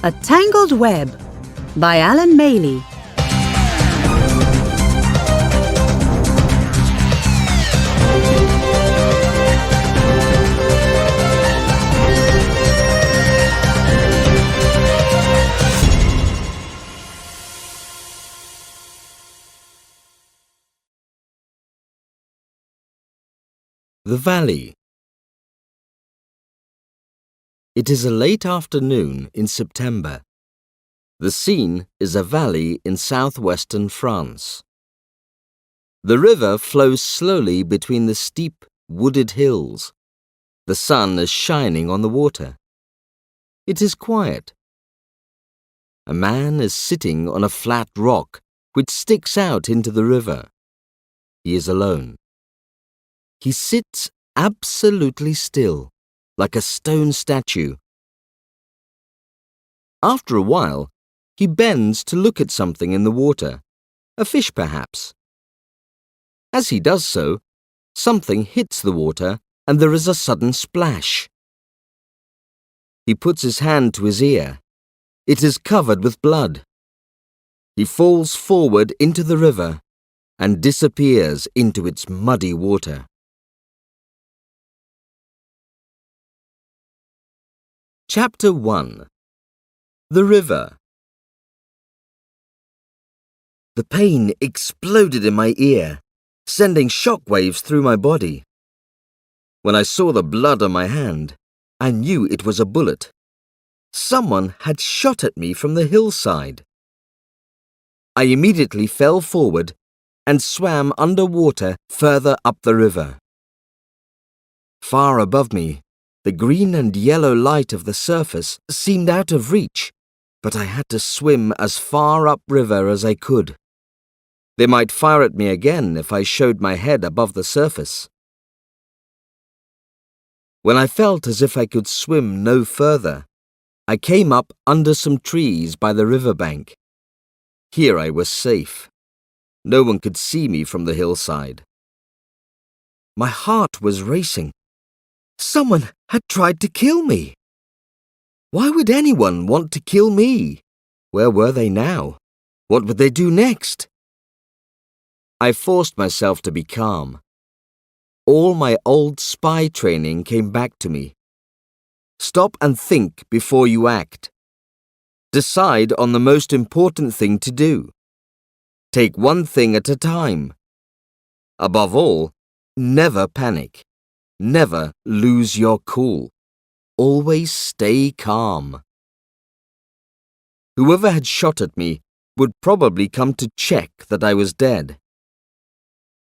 A Tangled Web by Alan Maley. The Valley. It is a late afternoon in September. The scene is a valley in southwestern France. The river flows slowly between the steep, wooded hills. The sun is shining on the water. It is quiet. A man is sitting on a flat rock which sticks out into the river. He is alone. He sits absolutely still, like a stone statue. After a while, he bends to look at something in the water, a fish perhaps. As he does so, something hits the water and there is a sudden splash. He puts his hand to his ear. It is covered with blood. He falls forward into the river and disappears into its muddy water. Chapter 1. The River. The pain exploded in my ear, sending shockwaves through my body. When I saw the blood on my hand, I knew it was a bullet. Someone had shot at me from the hillside. I immediately fell forward and swam under water further up the river. Far above me, the green and yellow light of the surface seemed out of reach, but I had to swim as far upriver as I could. They might fire at me again if I showed my head above the surface. When I felt as if I could swim no further, I came up under some trees by the riverbank. Here I was safe. No one could see me from the hillside. My heart was racing. Someone had tried to kill me. Why would anyone want to kill me? Where were they now? What would they do next? I forced myself to be calm. All my old spy training came back to me. Stop and think before you act. Decide on the most important thing to do. Take one thing at a time. Above all, never panic. Never lose your cool. Always stay calm. Whoever had shot at me would probably come to check that I was dead.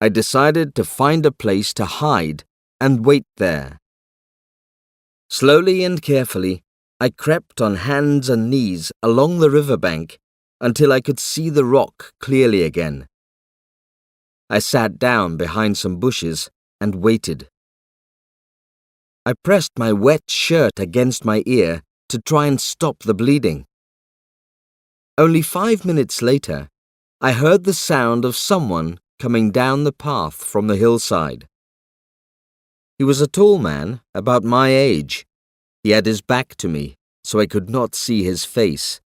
I decided to find a place to hide and wait there. Slowly and carefully, I crept on hands and knees along the riverbank until I could see the rock clearly again. I sat down behind some bushes and waited. I pressed my wet shirt against my ear to try and stop the bleeding. Only 5 minutes later, I heard the sound of someone coming down the path from the hillside. He was a tall man, about my age. He had his back to me, so I could not see his face.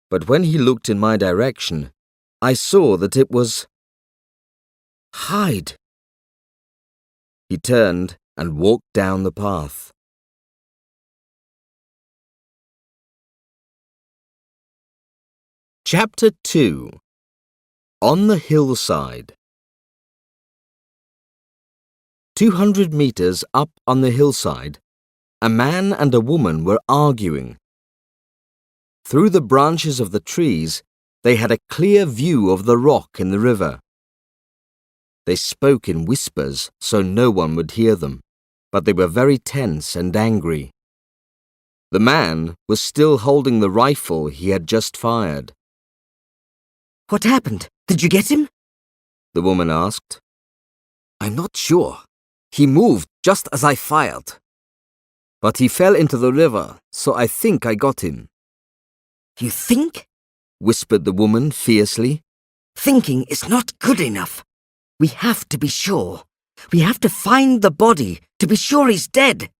But when he looked in my direction, I saw that it was... Hide! He turned and walked down the path. Chapter 2. On the Hillside. 200 meters up on the hillside, a man and a woman were arguing. Through the branches of the trees, they had a clear view of the rock in the river. They spoke in whispers so no one would hear them, but they were very tense and angry. The man was still holding the rifle he had just fired. What happened? Did you get him? The woman asked. I'm not sure. He moved just as I fired. But he fell into the river, so I think I got him. You think? Whispered the woman fiercely. Thinking is not good enough. We have to be sure. We have to find the body to be sure he's dead.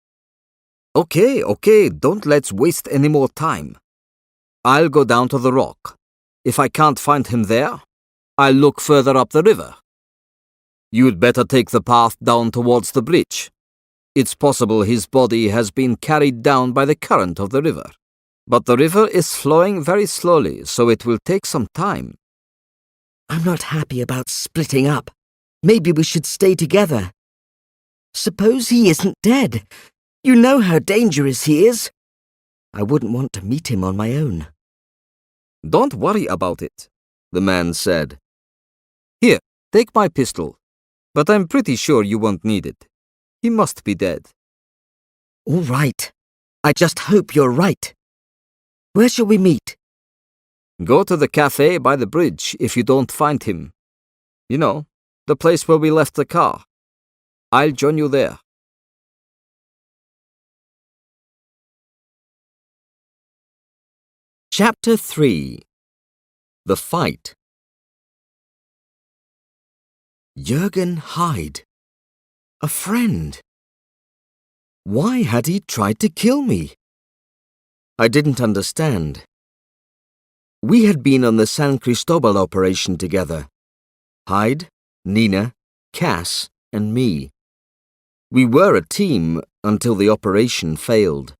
Okay, don't let's waste any more time. I'll go down to the rock. If I can't find him there, I'll look further up the river. You'd better take the path down towards the bridge. It's possible his body has been carried down by the current of the river. But the river is flowing very slowly, so it will take some time. I'm not happy about splitting up. Maybe we should stay together. Suppose he isn't dead. You know how dangerous he is. I wouldn't want to meet him on my own. Don't worry about it, the man said. Here, take my pistol. But I'm pretty sure you won't need it. He must be dead. All right. I just hope you're right. Where shall we meet? Go to the cafe by the bridge if you don't find him. You know, the place where we left the car. I'll join you there. Chapter 3. The Fight. Jürgen Hyde. A friend. Why had he tried to kill me? I didn't understand. We had been on the San Cristobal operation together. Hyde, Nina, Cass, and me. We were a team until the operation failed.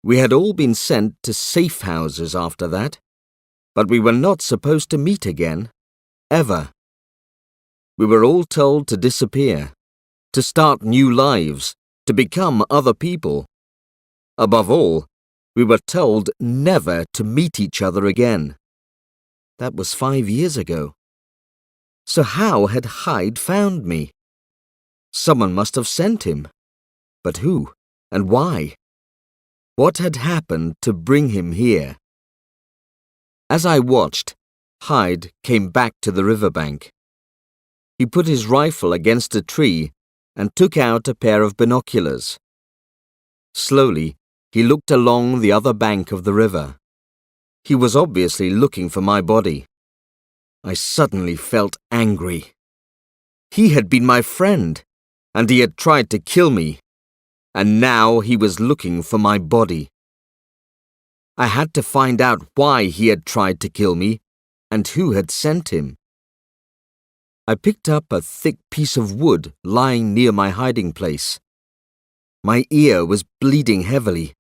We had all been sent to safe houses after that, but we were not supposed to meet again, ever. We were all told to disappear, to start new lives, to become other people. Above all, we were told never to meet each other again. That was 5 years ago. So how had Hyde found me? Someone must have sent him. But who and why? What had happened to bring him here? As I watched, Hyde came back to the riverbank. He put his rifle against a tree and took out a pair of binoculars. Slowly, he looked along the other bank of the river. He was obviously looking for my body. I suddenly felt angry. He had been my friend, and he had tried to kill me, and now he was looking for my body. I had to find out why he had tried to kill me and who had sent him. I picked up a thick piece of wood lying near my hiding place. My ear was bleeding heavily,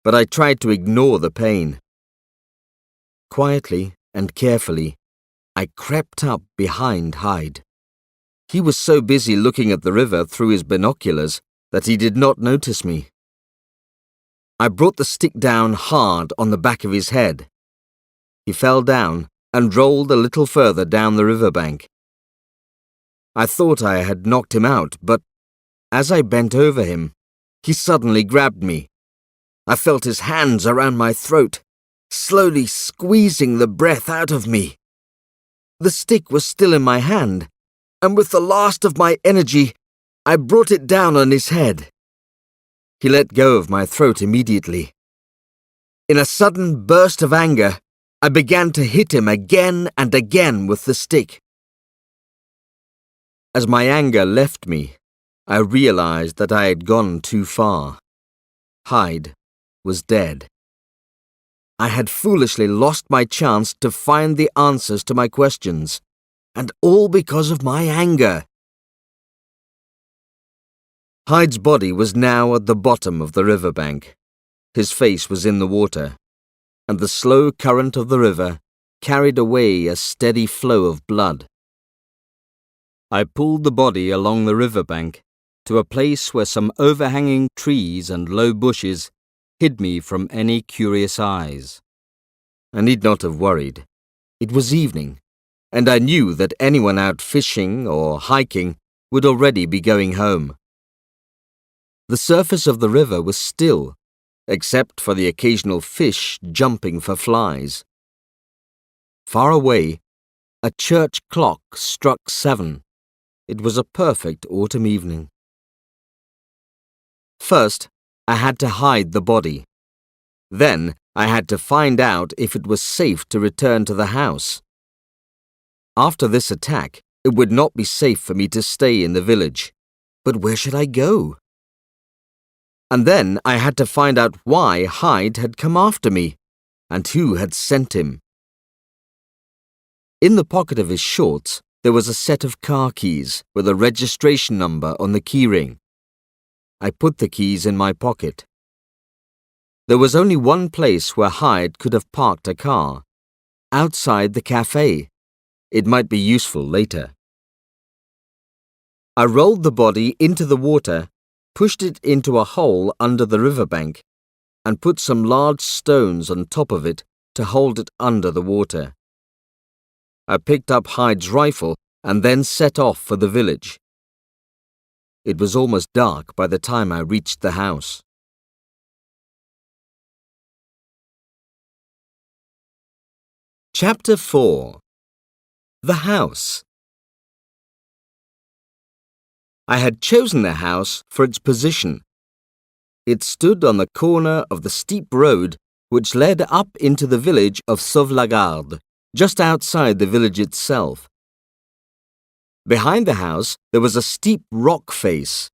but I tried to ignore the pain. Quietly and carefully, I crept up behind Hyde. He was so busy looking at the river through his binoculars that he did not notice me. I brought the stick down hard on the back of his head. He fell down and rolled a little further down the riverbank. I thought I had knocked him out, but as I bent over him, he suddenly grabbed me. I felt his hands around my throat, slowly squeezing the breath out of me. The stick was still in my hand, and with the last of my energy, I brought it down on his head. He let go of my throat immediately. In a sudden burst of anger, I began to hit him again and again with the stick. As my anger left me, I realized that I had gone too far. Hyde was dead. I had foolishly lost my chance to find the answers to my questions, and all because of my anger. Hyde's body was now at the bottom of the riverbank. His face was in the water, and the slow current of the river carried away a steady flow of blood. I pulled the body along the riverbank to a place where some overhanging trees and low bushes hid me from any curious eyes. I need not have worried. It was evening, and I knew that anyone out fishing or hiking would already be going home. The surface of the river was still, except for the occasional fish jumping for flies. Far away, a church clock struck 7. It was a perfect autumn evening. First, I had to hide the body. Then, I had to find out if it was safe to return to the house. After this attack, it would not be safe for me to stay in the village. But where should I go? And then I had to find out why Hyde had come after me. and who had sent him. In the pocket of his shorts, there was a set of car keys with a registration number on the keyring. I put the keys in my pocket. There was only one place where Hyde could have parked a car. Outside the cafe. It might be useful later. I rolled the body into the water, pushed it into a hole under the riverbank, and put some large stones on top of it to hold it under the water. I picked up Hyde's rifle and then set off for the village. It was almost dark by the time I reached the house. Chapter 4. The House. I had chosen the house for its position. It stood on the corner of the steep road which led up into the village of Sauvegarde, just outside the village itself. Behind the house there was a steep rock face.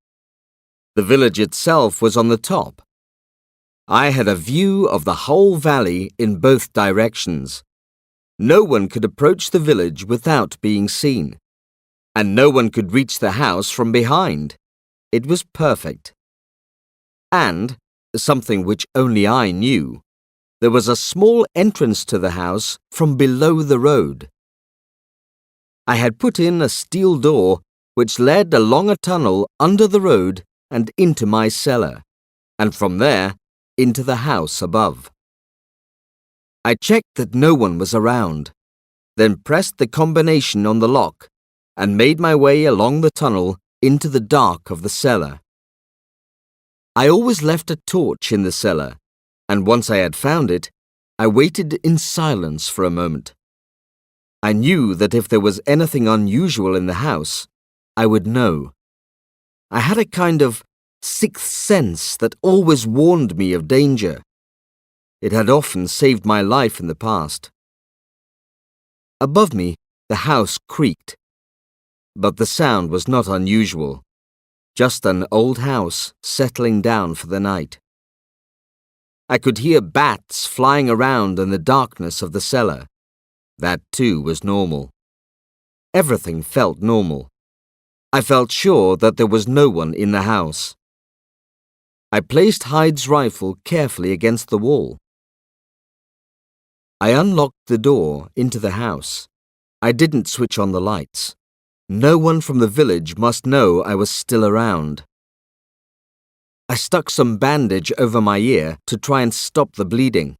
The village itself was on the top. I had a view of the whole valley in both directions. No one could approach the village without being seen, and no one could reach the house from behind. It was perfect. And, something which only I knew, there was a small entrance to the house from below the road. I had put in a steel door which led along a tunnel under the road and into my cellar, and from there into the house above. I checked that no one was around, then pressed the combination on the lock and made my way along the tunnel into the dark of the cellar. I always left a torch in the cellar, and once I had found it, I waited in silence for a moment. I knew that if there was anything unusual in the house, I would know. I had a kind of sixth sense that always warned me of danger. It had often saved my life in the past. Above me, the house creaked. But the sound was not unusual, just an old house settling down for the night. I could hear bats flying around in the darkness of the cellar. That too was normal. Everything felt normal. I felt sure that there was no one in the house. I placed Hyde's rifle carefully against the wall. I unlocked the door into the house. I didn't switch on the lights. No one from the village must know I was still around. I stuck some bandage over my ear to try and stop the bleeding.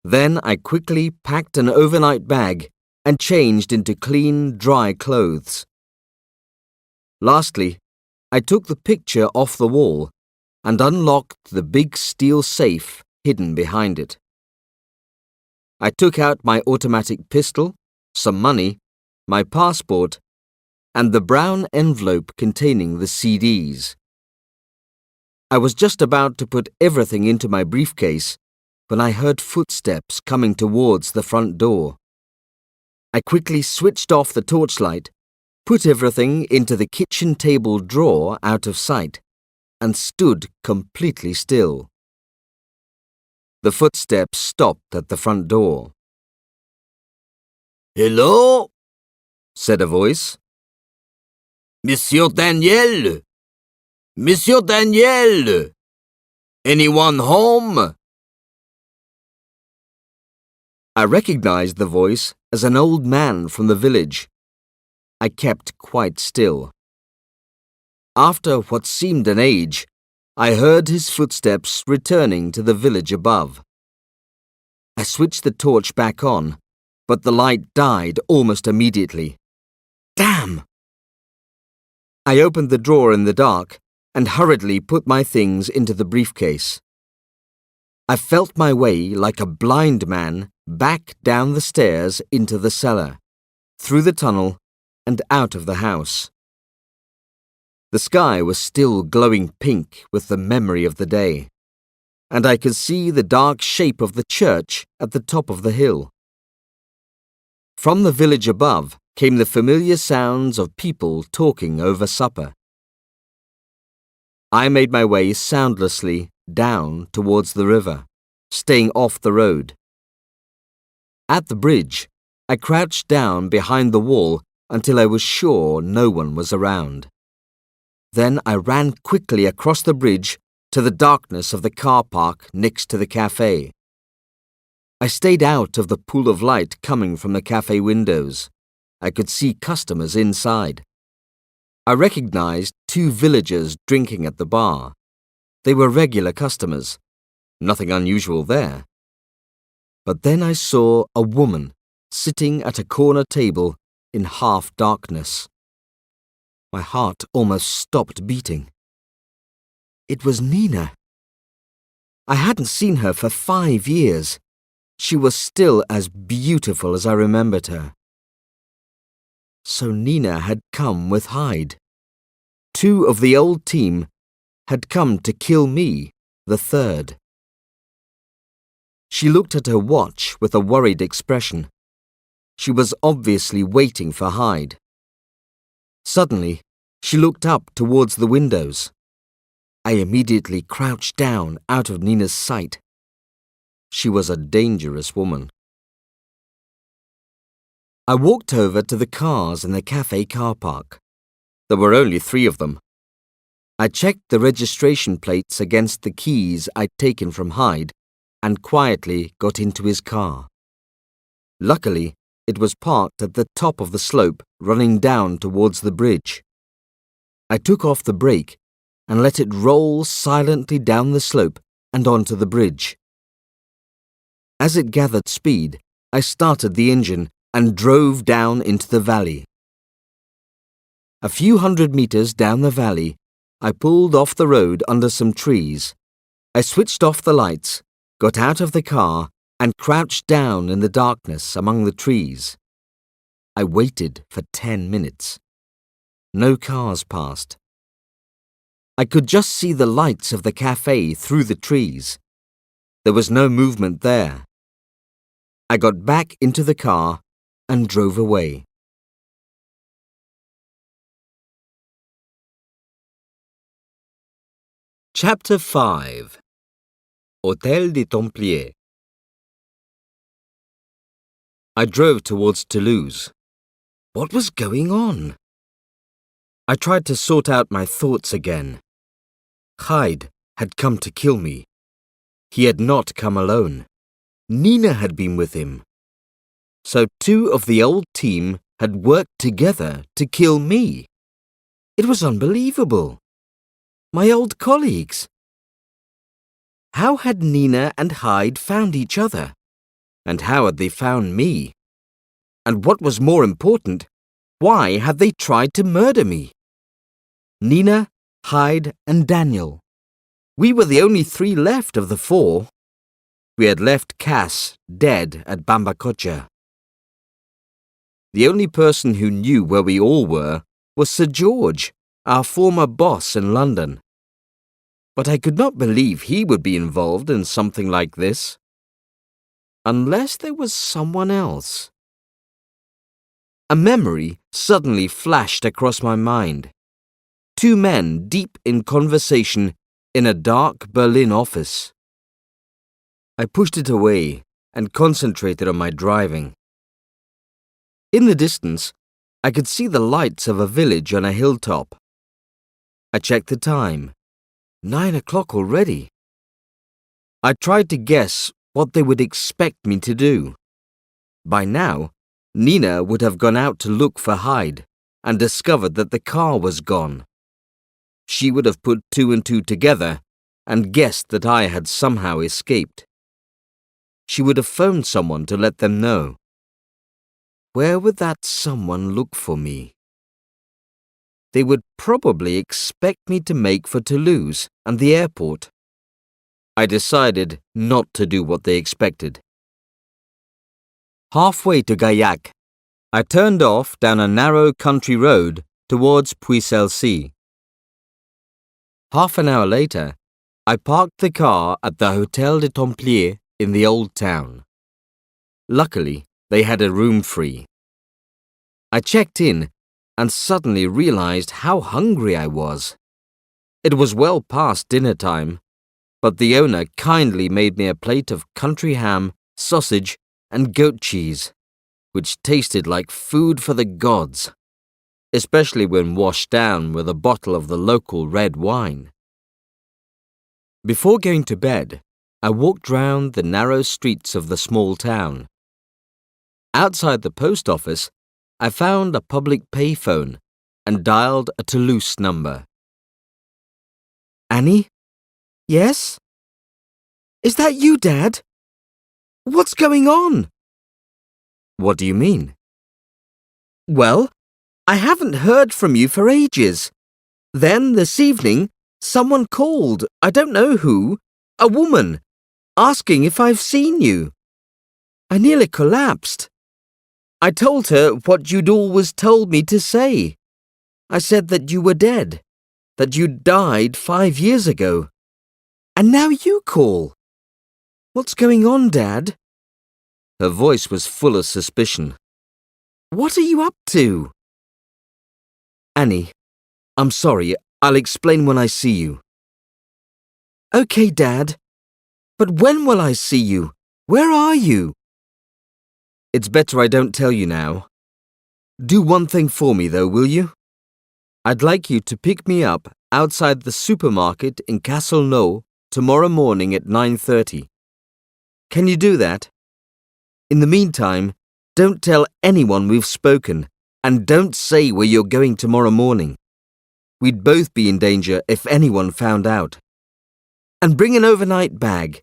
Then I quickly packed an overnight bag and changed into clean, dry clothes. Lastly, I took the picture off the wall and unlocked the big steel safe hidden behind it. I took out my automatic pistol, some money, my passport, and the brown envelope containing the CDs. I was just about to put everything into my briefcase when I heard footsteps coming towards the front door. I quickly switched off the torchlight, put everything into the kitchen table drawer out of sight, and stood completely still. The footsteps stopped at the front door. Hello? Said a voice. Monsieur Daniel? Monsieur Daniel? Anyone home? I recognized the voice as an old man from the village. I kept quite still. After what seemed an age, I heard his footsteps returning to the village above. I switched the torch back on, but the light died almost immediately. Damn! I opened the drawer in the dark and hurriedly put my things into the briefcase. I felt my way like a blind man back down the stairs into the cellar, through the tunnel, and out of the house. The sky was still glowing pink with the memory of the day, and I could see the dark shape of the church at the top of the hill. From the village above came the familiar sounds of people talking over supper. I made my way soundlessly down towards the river, staying off the road. At the bridge, I crouched down behind the wall until I was sure no one was around. Then I ran quickly across the bridge to the darkness of the car park next to the cafe. I stayed out of the pool of light coming from the cafe windows. I could see customers inside. I recognized 2 villagers drinking at the bar. They were regular customers. Nothing unusual there. But then I saw a woman sitting at a corner table in half darkness. My heart almost stopped beating. It was Nina. I hadn't seen her for 5 years. She was still as beautiful as I remembered her. So Nina had come with Hyde. 2 of the old team had come to kill me, the 3rd. She looked at her watch with a worried expression. She was obviously waiting for Hyde. Suddenly, she looked up towards the windows. I immediately crouched down out of Nina's sight. She was a dangerous woman. I walked over to the cars in the cafe car park. There were only 3 of them. I checked the registration plates against the keys I'd taken from Hyde and quietly got into his car. Luckily, it was parked at the top of the slope running down towards the bridge. I took off the brake and let it roll silently down the slope and onto the bridge. As it gathered speed, I started the engine and drove down into the valley. A few hundred meters down the valley, I pulled off the road under some trees. I switched off the lights, got out of the car, and crouched down in the darkness among the trees. I waited for 10 minutes. No cars passed. I could just see the lights of the cafe through the trees. There was no movement there. I got back into the car and drove away. Chapter 5. Hôtel des Templiers. I drove towards Toulouse. What was going on? I tried to sort out my thoughts again. Hyde had come to kill me. He had not come alone. Nina had been with him. So 2 of the old team had worked together to kill me. It was unbelievable. My old colleagues. How had Nina and Hyde found each other? And how had they found me? And what was more important, why had they tried to murder me? Nina, Hyde, and Daniel. We were the only 3 left of the 4. We had left Cass dead at Bambacocha. The only person who knew where we all were was Sir George, our former boss in London. But I could not believe he would be involved in something like this. Unless there was someone else. A memory suddenly flashed across my mind. 2 men deep in conversation in a dark Berlin office. I pushed it away and concentrated on my driving. In the distance, I could see the lights of a village on a hilltop. I checked the time. 9 o'clock already. I tried to guess what they would expect me to do. By now, Nina would have gone out to look for Hyde and discovered that the car was gone. She would have put 2 and 2 together and guessed that I had somehow escaped. She would have phoned someone to let them know. Where would that someone look for me? They would probably expect me to make for Toulouse and the airport. I decided not to do what they expected. Halfway to Gaillac, I turned off down a narrow country road towards Puy-Celle-C. Half an hour later, I parked the car at the Hôtel des Templiers in the old town. Luckily, they had a room free. I checked in and suddenly realized how hungry I was. It was well past dinner time, but the owner kindly made me a plate of country ham, sausage, and goat cheese, which tasted like food for the gods, especially when washed down with a bottle of the local red wine. Before going to bed, I walked round the narrow streets of the small town. Outside the post office, I found a public payphone and dialed a Toulouse number. Annie? Yes? Is that you, Dad? What's going on? What do you mean? Well, I haven't heard from you for ages. Then, this evening, someone called, I don't know who, a woman, asking if I've seen you. I nearly collapsed. I told her what you'd always told me to say. I said that you were dead, that you'd died 5 years ago. And now you call. What's going on, Dad? Her voice was full of suspicion. What are you up to? Annie, I'm sorry. I'll explain when I see you. Okay, Dad. But when will I see you? Where are you? It's better I don't tell you now. Do one thing for me, though, will you? I'd like you to pick me up outside the supermarket in Castelnau tomorrow morning at 9:30. Can you do that? In the meantime, don't tell anyone we've spoken, and don't say where you're going tomorrow morning. We'd both be in danger if anyone found out. And bring an overnight bag.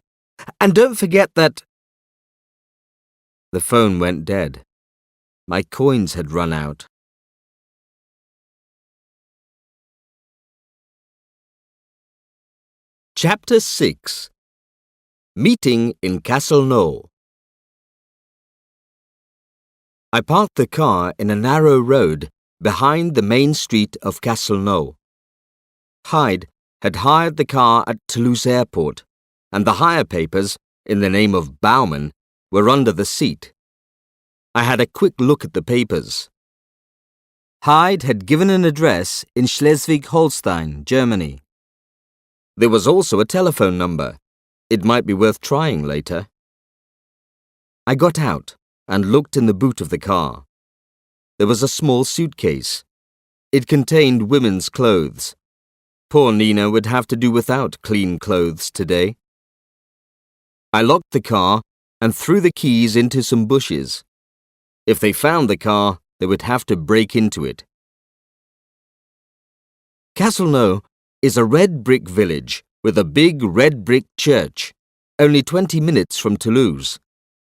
And don't forget that... The phone went dead. My coins had run out. Chapter 6. Meeting in Castelnau. I parked the car in a narrow road behind the main street of Castelnau. Hyde had hired the car at Toulouse Airport, and the hire papers, in the name of Baumann, were under the seat. I had a quick look at the papers. Hyde had given an address in Schleswig-Holstein, Germany. There was also a telephone number. It might be worth trying later. I got out and looked in the boot of the car. There was a small suitcase. It contained women's clothes. Poor Nina would have to do without clean clothes today. I locked the car and threw the keys into some bushes. If they found the car, they would have to break into it. Castelnau is a red brick village with a big red brick church, only 20 minutes from Toulouse.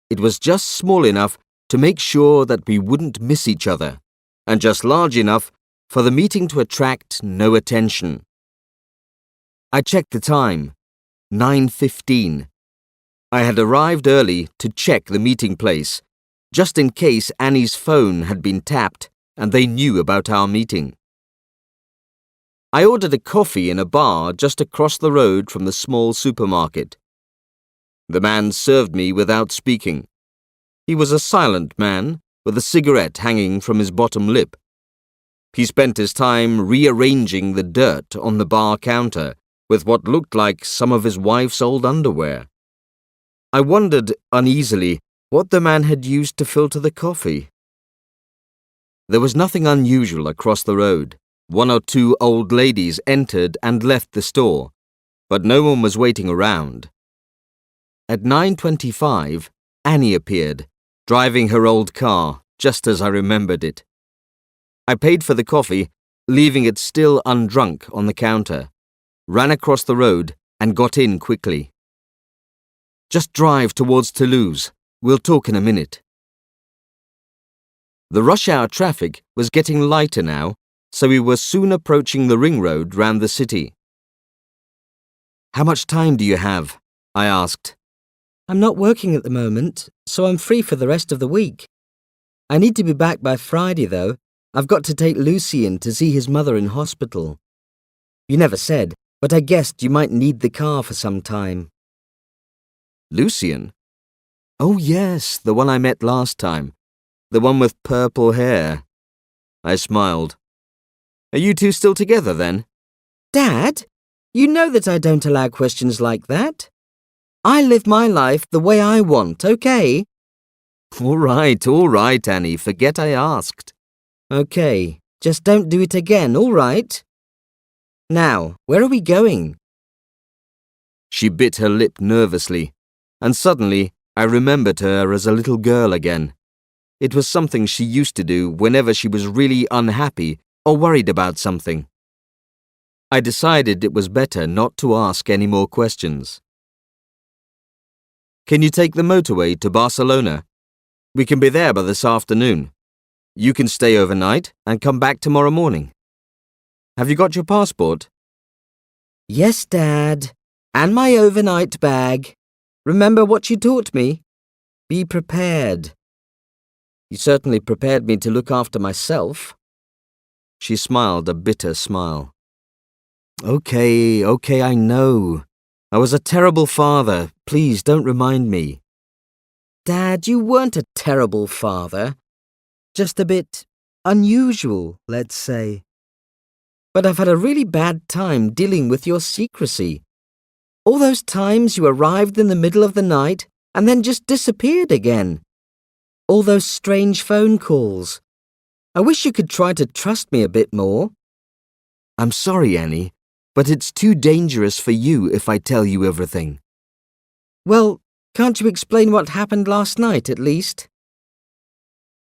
It was just small enough to make sure that we wouldn't miss each other, and just large enough for the meeting to attract no attention. I checked the time, 9:15. I had arrived early to check the meeting place, just in case Annie's phone had been tapped and they knew about our meeting. I ordered a coffee in a bar just across the road from the small supermarket. The man served me without speaking. He was a silent man, with a cigarette hanging from his bottom lip. He spent his time rearranging the dirt on the bar counter with what looked like some of his wife's old underwear. I wondered uneasily what the man had used to filter the coffee. There was nothing unusual across the road. 1 or 2 old ladies entered and left the store, but no one was waiting around. At 9:25, Annie appeared, driving her old car, just as I remembered it. I paid for the coffee, leaving it still undrunk on the counter, ran across the road and got in quickly. Just drive towards Toulouse. We'll talk in a minute. The rush hour traffic was getting lighter now, so we were soon approaching the ring road round the city. How much time do you have? I asked. I'm not working at the moment, so I'm free for the rest of the week. I need to be back by Friday, though. I've got to take Lucien to see his mother in hospital. You never said, but I guessed you might need the car for some time. Lucien? Oh yes, the one I met last time. The one with purple hair. I smiled. Are you two still together then? Dad, you know that I don't allow questions like that. I live my life the way I want, okay? All right, Annie. Forget I asked. Okay, just don't do it again, all right? Now, where are we going? She bit her lip nervously, and suddenly I remembered her as a little girl again. It was something she used to do whenever she was really unhappy or worried about something. I decided it was better not to ask any more questions. Can you take the motorway to Barcelona? We can be there by this afternoon. You can stay overnight and come back tomorrow morning. Have you got your passport? Yes, Dad. And my overnight bag. Remember what you taught me? Be prepared. You certainly prepared me to look after myself. She smiled a bitter smile. Okay, I know. I was a terrible father. Please don't remind me. Dad, you weren't a terrible father. Just a bit unusual, let's say. But I've had a really bad time dealing with your secrecy. All those times you arrived in the middle of the night and then just disappeared again. All those strange phone calls. I wish you could try to trust me a bit more. I'm sorry, Annie, but it's too dangerous for you if I tell you everything. Well, can't you explain what happened last night at least?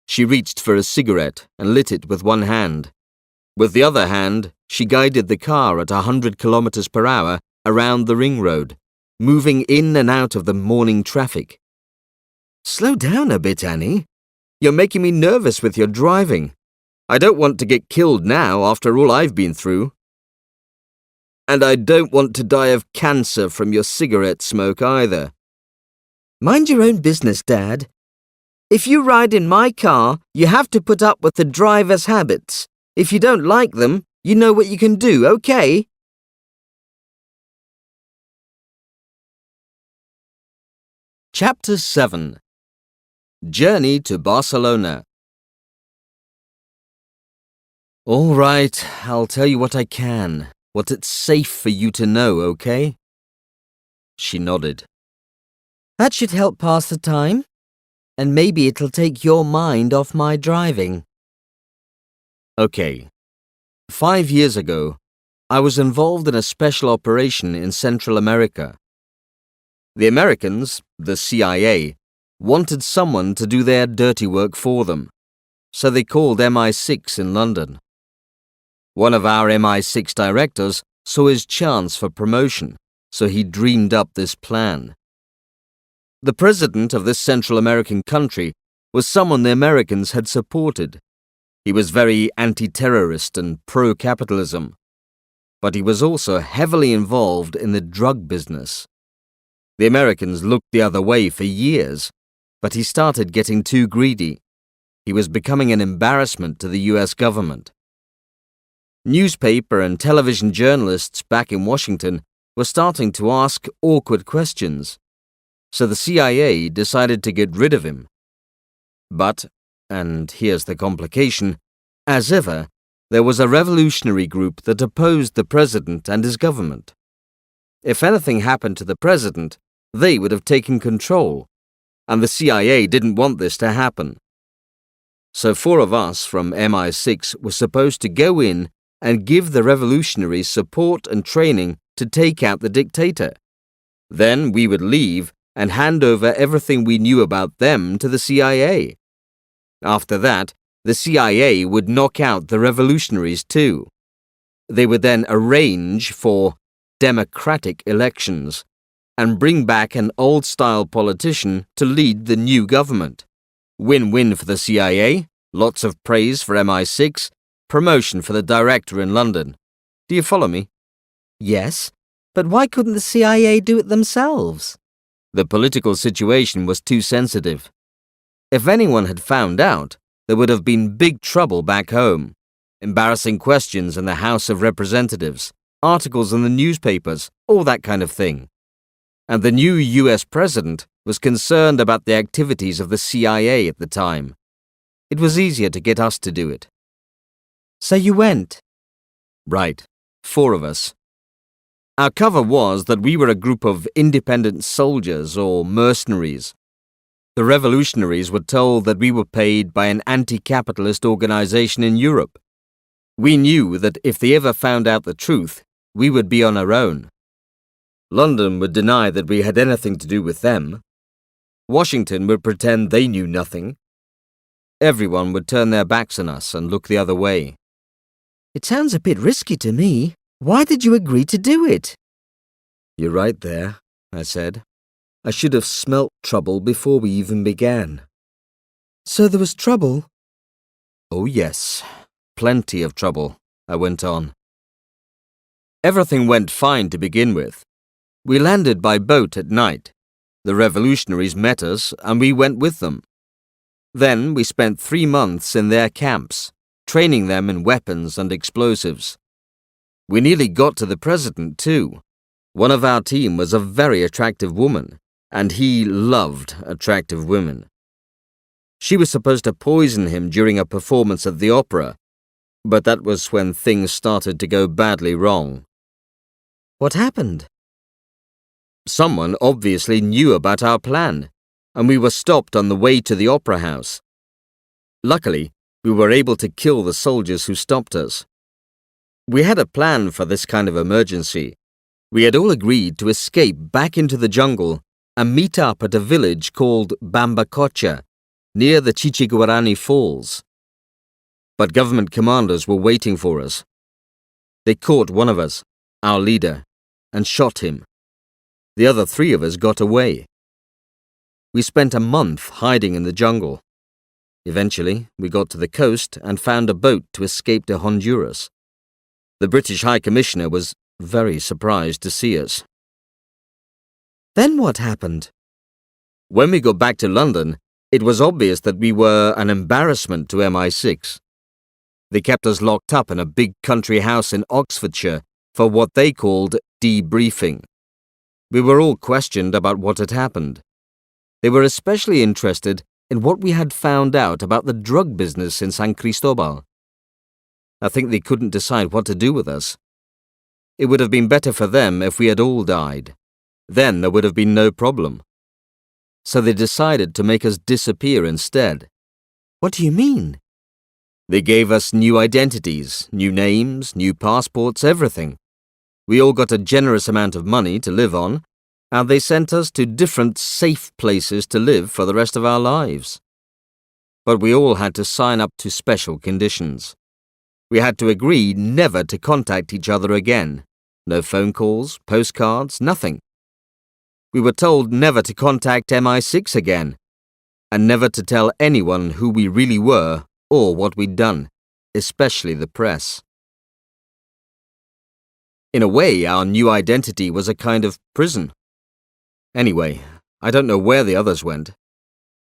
She reached for a cigarette and lit it with one hand. With the other hand, she guided the car at 100 kilometers per hour around the ring road, moving in and out of the morning traffic. Slow down a bit, Annie. You're making me nervous with your driving. I don't want to get killed now after all I've been through. And I don't want to die of cancer from your cigarette smoke either. Mind your own business, Dad. If you ride in my car, you have to put up with the driver's habits. If you don't like them, you know what you can do, okay? Chapter 7. Journey to Barcelona. All right, I'll tell you what I can, what it's safe for you to know, okay? She nodded. That should help pass the time. And maybe it'll take your mind off my driving. Okay. 5 years ago, I was involved in a special operation in Central America. The Americans, the CIA, wanted someone to do their dirty work for them, so they called MI6 in London. One of our MI6 directors saw his chance for promotion, so he dreamed up this plan. The president of this Central American country was someone the Americans had supported. He was very anti-terrorist and pro-capitalism, but he was also heavily involved in the drug business. The Americans looked the other way for years, but he started getting too greedy. He was becoming an embarrassment to the US government. Newspaper and television journalists back in Washington were starting to ask awkward questions, so the CIA decided to get rid of him. But, and here's the complication, as ever, there was a revolutionary group that opposed the president and his government. If anything happened to the president, they would have taken control, and the CIA didn't want this to happen. So 4 of us from MI6 were supposed to go in and give the revolutionaries support and training to take out the dictator. Then we would leave and hand over everything we knew about them to the CIA. After that, the CIA would knock out the revolutionaries too. They would then arrange for democratic elections and bring back an old-style politician to lead the new government. Win-win for the CIA, lots of praise for MI6, promotion for the director in London. Do you follow me? Yes, but why couldn't the CIA do it themselves? The political situation was too sensitive. If anyone had found out, there would have been big trouble back home. Embarrassing questions in the House of Representatives, articles in the newspapers, all that kind of thing. And the new US president was concerned about the activities of the CIA at the time. It was easier to get us to do it. So you went? Right, 4 of us. Our cover was that we were a group of independent soldiers or mercenaries. The revolutionaries were told that we were paid by an anti-capitalist organization in Europe. We knew that if they ever found out the truth, we would be on our own. London would deny that we had anything to do with them. Washington would pretend they knew nothing. Everyone would turn their backs on us and look the other way. It sounds a bit risky to me. Why did you agree to do it? You're right there, I said. I should have smelt trouble before we even began. So there was trouble? Oh yes, plenty of trouble, I went on. Everything went fine to begin with. We landed by boat at night. The revolutionaries met us and we went with them. Then we spent 3 months in their camps, training them in weapons and explosives. We nearly got to the president too. One of our team was a very attractive woman, and he loved attractive women. She was supposed to poison him during a performance at the opera, but that was when things started to go badly wrong. What happened? Someone obviously knew about our plan, and we were stopped on the way to the opera house. Luckily, we were able to kill the soldiers who stopped us. We had a plan for this kind of emergency. We had all agreed to escape back into the jungle and meet up at a village called Bambacocha, near the Chichiguarani Falls. But government commanders were waiting for us. They caught one of us, our leader, and shot him. The other 3 of us got away. We spent a month hiding in the jungle. Eventually, we got to the coast and found a boat to escape to Honduras. The British High Commissioner was very surprised to see us. Then what happened? When we got back to London, it was obvious that we were an embarrassment to MI6. They kept us locked up in a big country house in Oxfordshire for what they called debriefing. We were all questioned about what had happened. They were especially interested in what we had found out about the drug business in San Cristobal. I think they couldn't decide what to do with us. It would have been better for them if we had all died. Then there would have been no problem. So they decided to make us disappear instead. What do you mean? They gave us new identities, new names, new passports, everything. We all got a generous amount of money to live on, and they sent us to different safe places to live for the rest of our lives. But we all had to sign up to special conditions. We had to agree never to contact each other again. No phone calls, postcards, nothing. We were told never to contact MI6 again, and never to tell anyone who we really were or what we'd done, especially the press. In a way, our new identity was a kind of prison. Anyway, I don't know where the others went.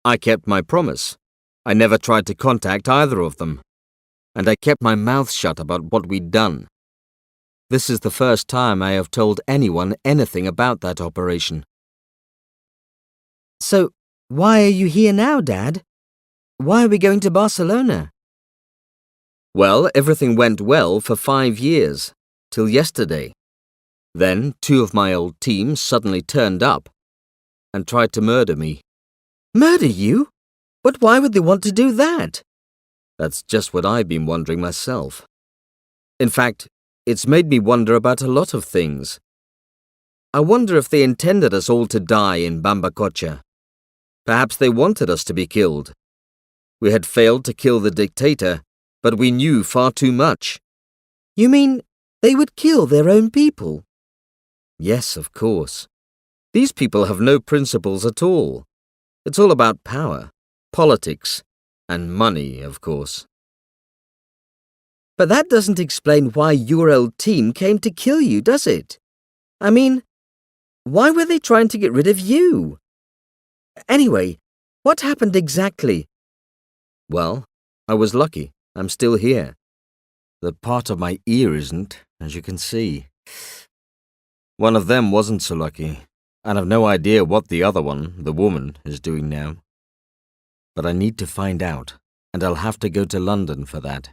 I kept my promise. I never tried to contact either of them. And I kept my mouth shut about what we'd done. This is the first time I have told anyone anything about that operation. So, why are you here now, Dad? Why are we going to Barcelona? Well, everything went well for 5 years, till yesterday. Then 2 of my old team suddenly turned up and tried to murder me. Murder you? But why would they want to do that? That's just what I've been wondering myself. In fact, it's made me wonder about a lot of things. I wonder if they intended us all to die in Bambacocha. Perhaps they wanted us to be killed. We had failed to kill the dictator, but we knew far too much. You mean they would kill their own people? Yes, of course. These people have no principles at all. It's all about power, politics, and money, of course. But that doesn't explain why your old team came to kill you, does it? I mean, why were they trying to get rid of you? Anyway, what happened exactly? Well, I was lucky. I'm still here. The part of my ear isn't, as you can see. One of them wasn't so lucky, and I've no idea what the other one, the woman, is doing now. But I need to find out, and I'll have to go to London for that.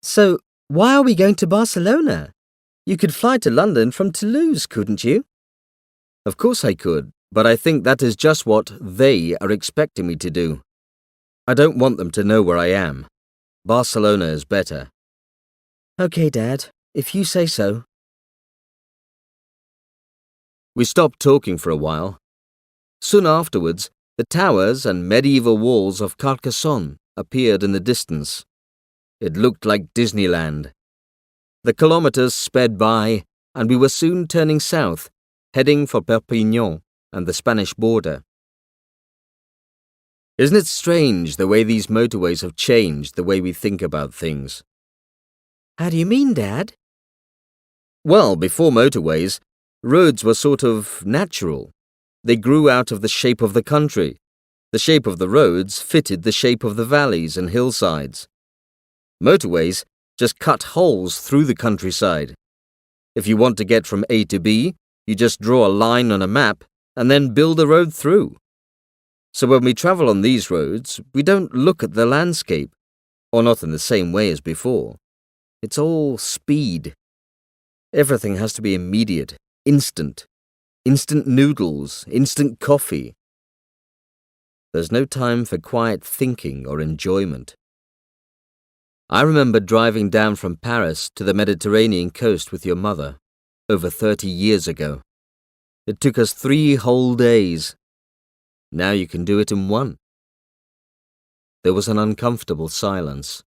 So, why are we going to Barcelona? You could fly to London from Toulouse, couldn't you? Of course I could, But I think that is just what they are expecting me to do. I don't want them to know where I am. Barcelona is better. Okay, Dad, if you say so. We stopped talking for a while. Soon afterwards, the towers and medieval walls of Carcassonne appeared in the distance. It looked like Disneyland. The kilometers sped by, and we were soon turning south, heading for Perpignan and the Spanish border. Isn't it strange the way these motorways have changed the way we think about things? How do you mean, Dad? Well, before motorways, roads were sort of natural. They grew out of the shape of the country. The shape of the roads fitted the shape of the valleys and hillsides. Motorways just cut holes through the countryside. If you want to get from A to B, you just draw a line on a map and then build a road through. So when we travel on these roads, we don't look at the landscape, or not in the same way as before. It's all speed. Everything has to be immediate, instant. Instant noodles, instant coffee. There's no time for quiet thinking or enjoyment. I remember driving down from Paris to the Mediterranean coast with your mother, over 30 years ago. It took us 3 whole days. Now you can do it in 1. There was an uncomfortable silence.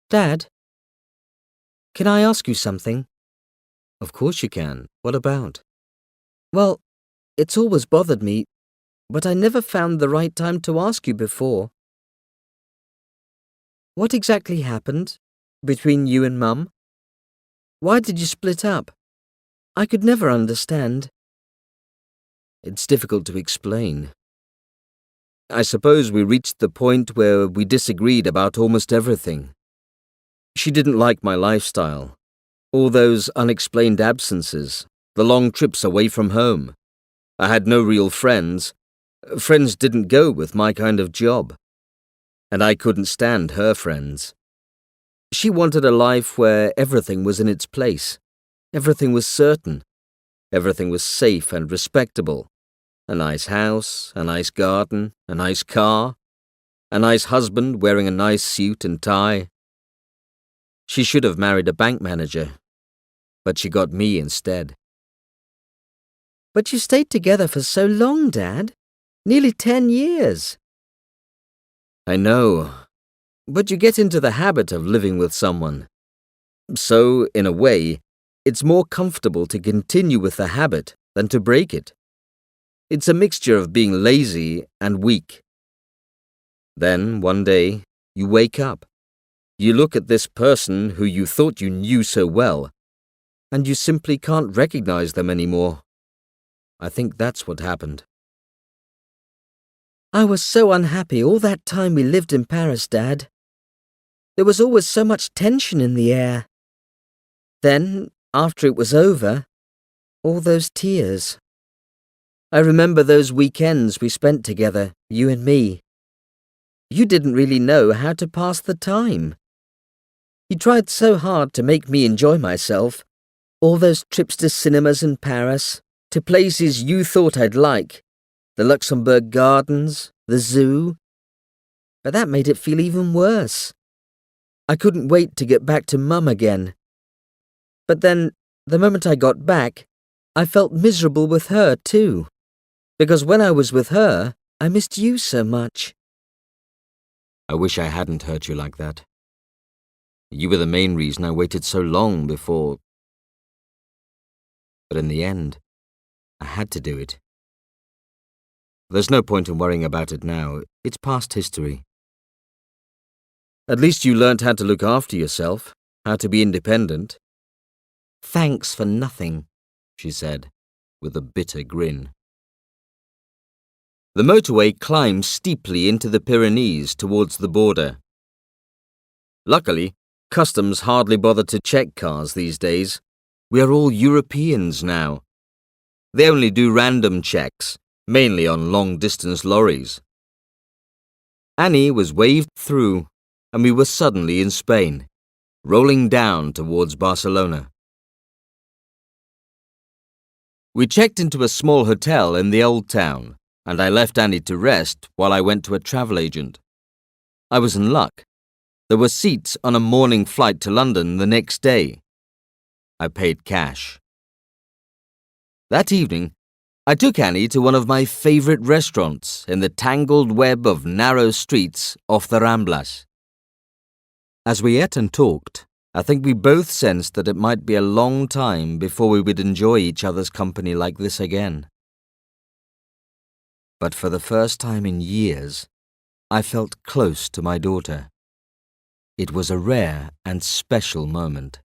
Dad, can I ask you something? Of course you can. What about? Well, it's always bothered me, but I never found the right time to ask you before. What exactly happened between you and Mum? Why did you split up? I could never understand. It's difficult to explain. I suppose we reached the point where we disagreed about almost everything. She didn't like my lifestyle. All those unexplained absences, the long trips away from home. I had no real friends. Friends didn't go with my kind of job. And I couldn't stand her friends. She wanted a life where everything was in its place. Everything was certain. Everything was safe and respectable. A nice house, a nice garden, a nice car, a nice husband wearing a nice suit and tie. She should have married a bank manager, but she got me instead. But you stayed together for so long, Dad. Nearly 10 years. I know, but you get into the habit of living with someone. So, in a way, it's more comfortable to continue with the habit than to break it. It's a mixture of being lazy and weak. Then, one day, you wake up. You look at this person who you thought you knew so well, and you simply can't recognize them anymore. I think that's what happened. I was so unhappy all that time we lived in Paris, Dad. There was always so much tension in the air. Then, after it was over, all those tears. I remember those weekends we spent together, you and me. You didn't really know how to pass the time. You tried so hard to make me enjoy myself. All those trips to cinemas in Paris, to places you thought I'd like. The Luxembourg Gardens, the zoo. But that made it feel even worse. I couldn't wait to get back to Mum again. But then, the moment I got back, I felt miserable with her too. Because when I was with her, I missed you so much. I wish I hadn't hurt you like that. You were the main reason I waited so long before. But in the end, I had to do it. There's no point in worrying about it now. It's past history. At least you learnt how to look after yourself, how to be independent. Thanks for nothing, she said, with a bitter grin. The motorway climbed steeply into the Pyrenees towards the border. Luckily, customs hardly bother to check cars these days. We are all Europeans now. They only do random checks, mainly on long-distance lorries. Annie was waved through, and we were suddenly in Spain, rolling down towards Barcelona. We checked into a small hotel in the old town, and I left Annie to rest while I went to a travel agent. I was in luck. There were seats on a morning flight to London the next day. I paid cash. That evening, I took Annie to one of my favourite restaurants in the tangled web of narrow streets off the Ramblas. As we ate and talked, I think we both sensed that it might be a long time before we would enjoy each other's company like this again. But for the first time in years, I felt close to my daughter. It was a rare and special moment.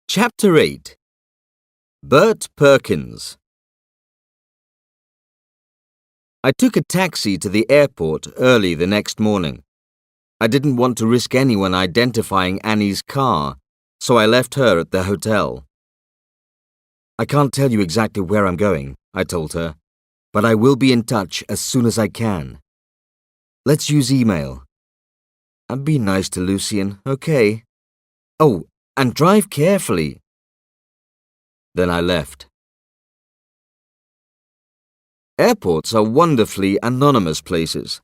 Chapter 8. Bert Perkins. I took a taxi to the airport early the next morning. I didn't want to risk anyone identifying Annie's car, so I left her at the hotel. I can't tell you exactly where I'm going, I told her, but I will be in touch as soon as I can. Let's use email. And be nice to Lucien, okay? Oh, and drive carefully. Then I left. Airports are wonderfully anonymous places.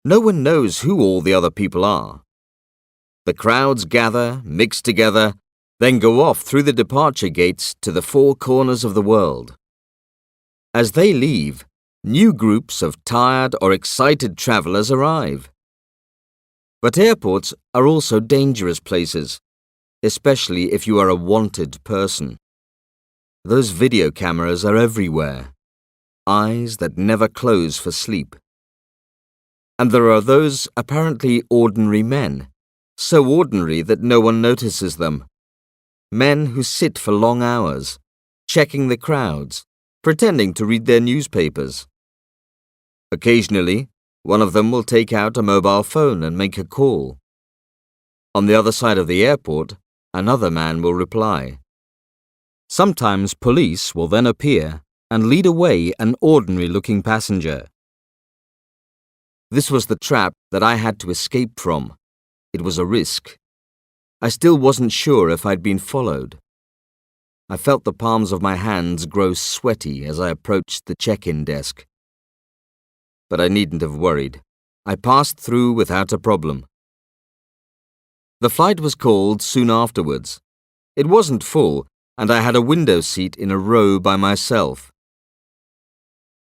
No one knows who all the other people are. The crowds gather, mix together, then go off through the departure gates to the four corners of the world. As they leave, new groups of tired or excited travellers arrive. But airports are also dangerous places, especially if you are a wanted person. Those video cameras are everywhere, eyes that never close for sleep. And there are those apparently ordinary men, so ordinary that no one notices them. Men who sit for long hours, checking the crowds, pretending to read their newspapers. Occasionally, one of them will take out a mobile phone and make a call. On the other side of the airport, another man will reply. Sometimes police will then appear and lead away an ordinary-looking passenger. This was the trap that I had to escape from. It was a risk. I still wasn't sure if I'd been followed. I felt the palms of my hands grow sweaty as I approached the check-in desk. But I needn't have worried. I passed through without a problem. The flight was called soon afterwards. It wasn't full, and I had a window seat in a row by myself.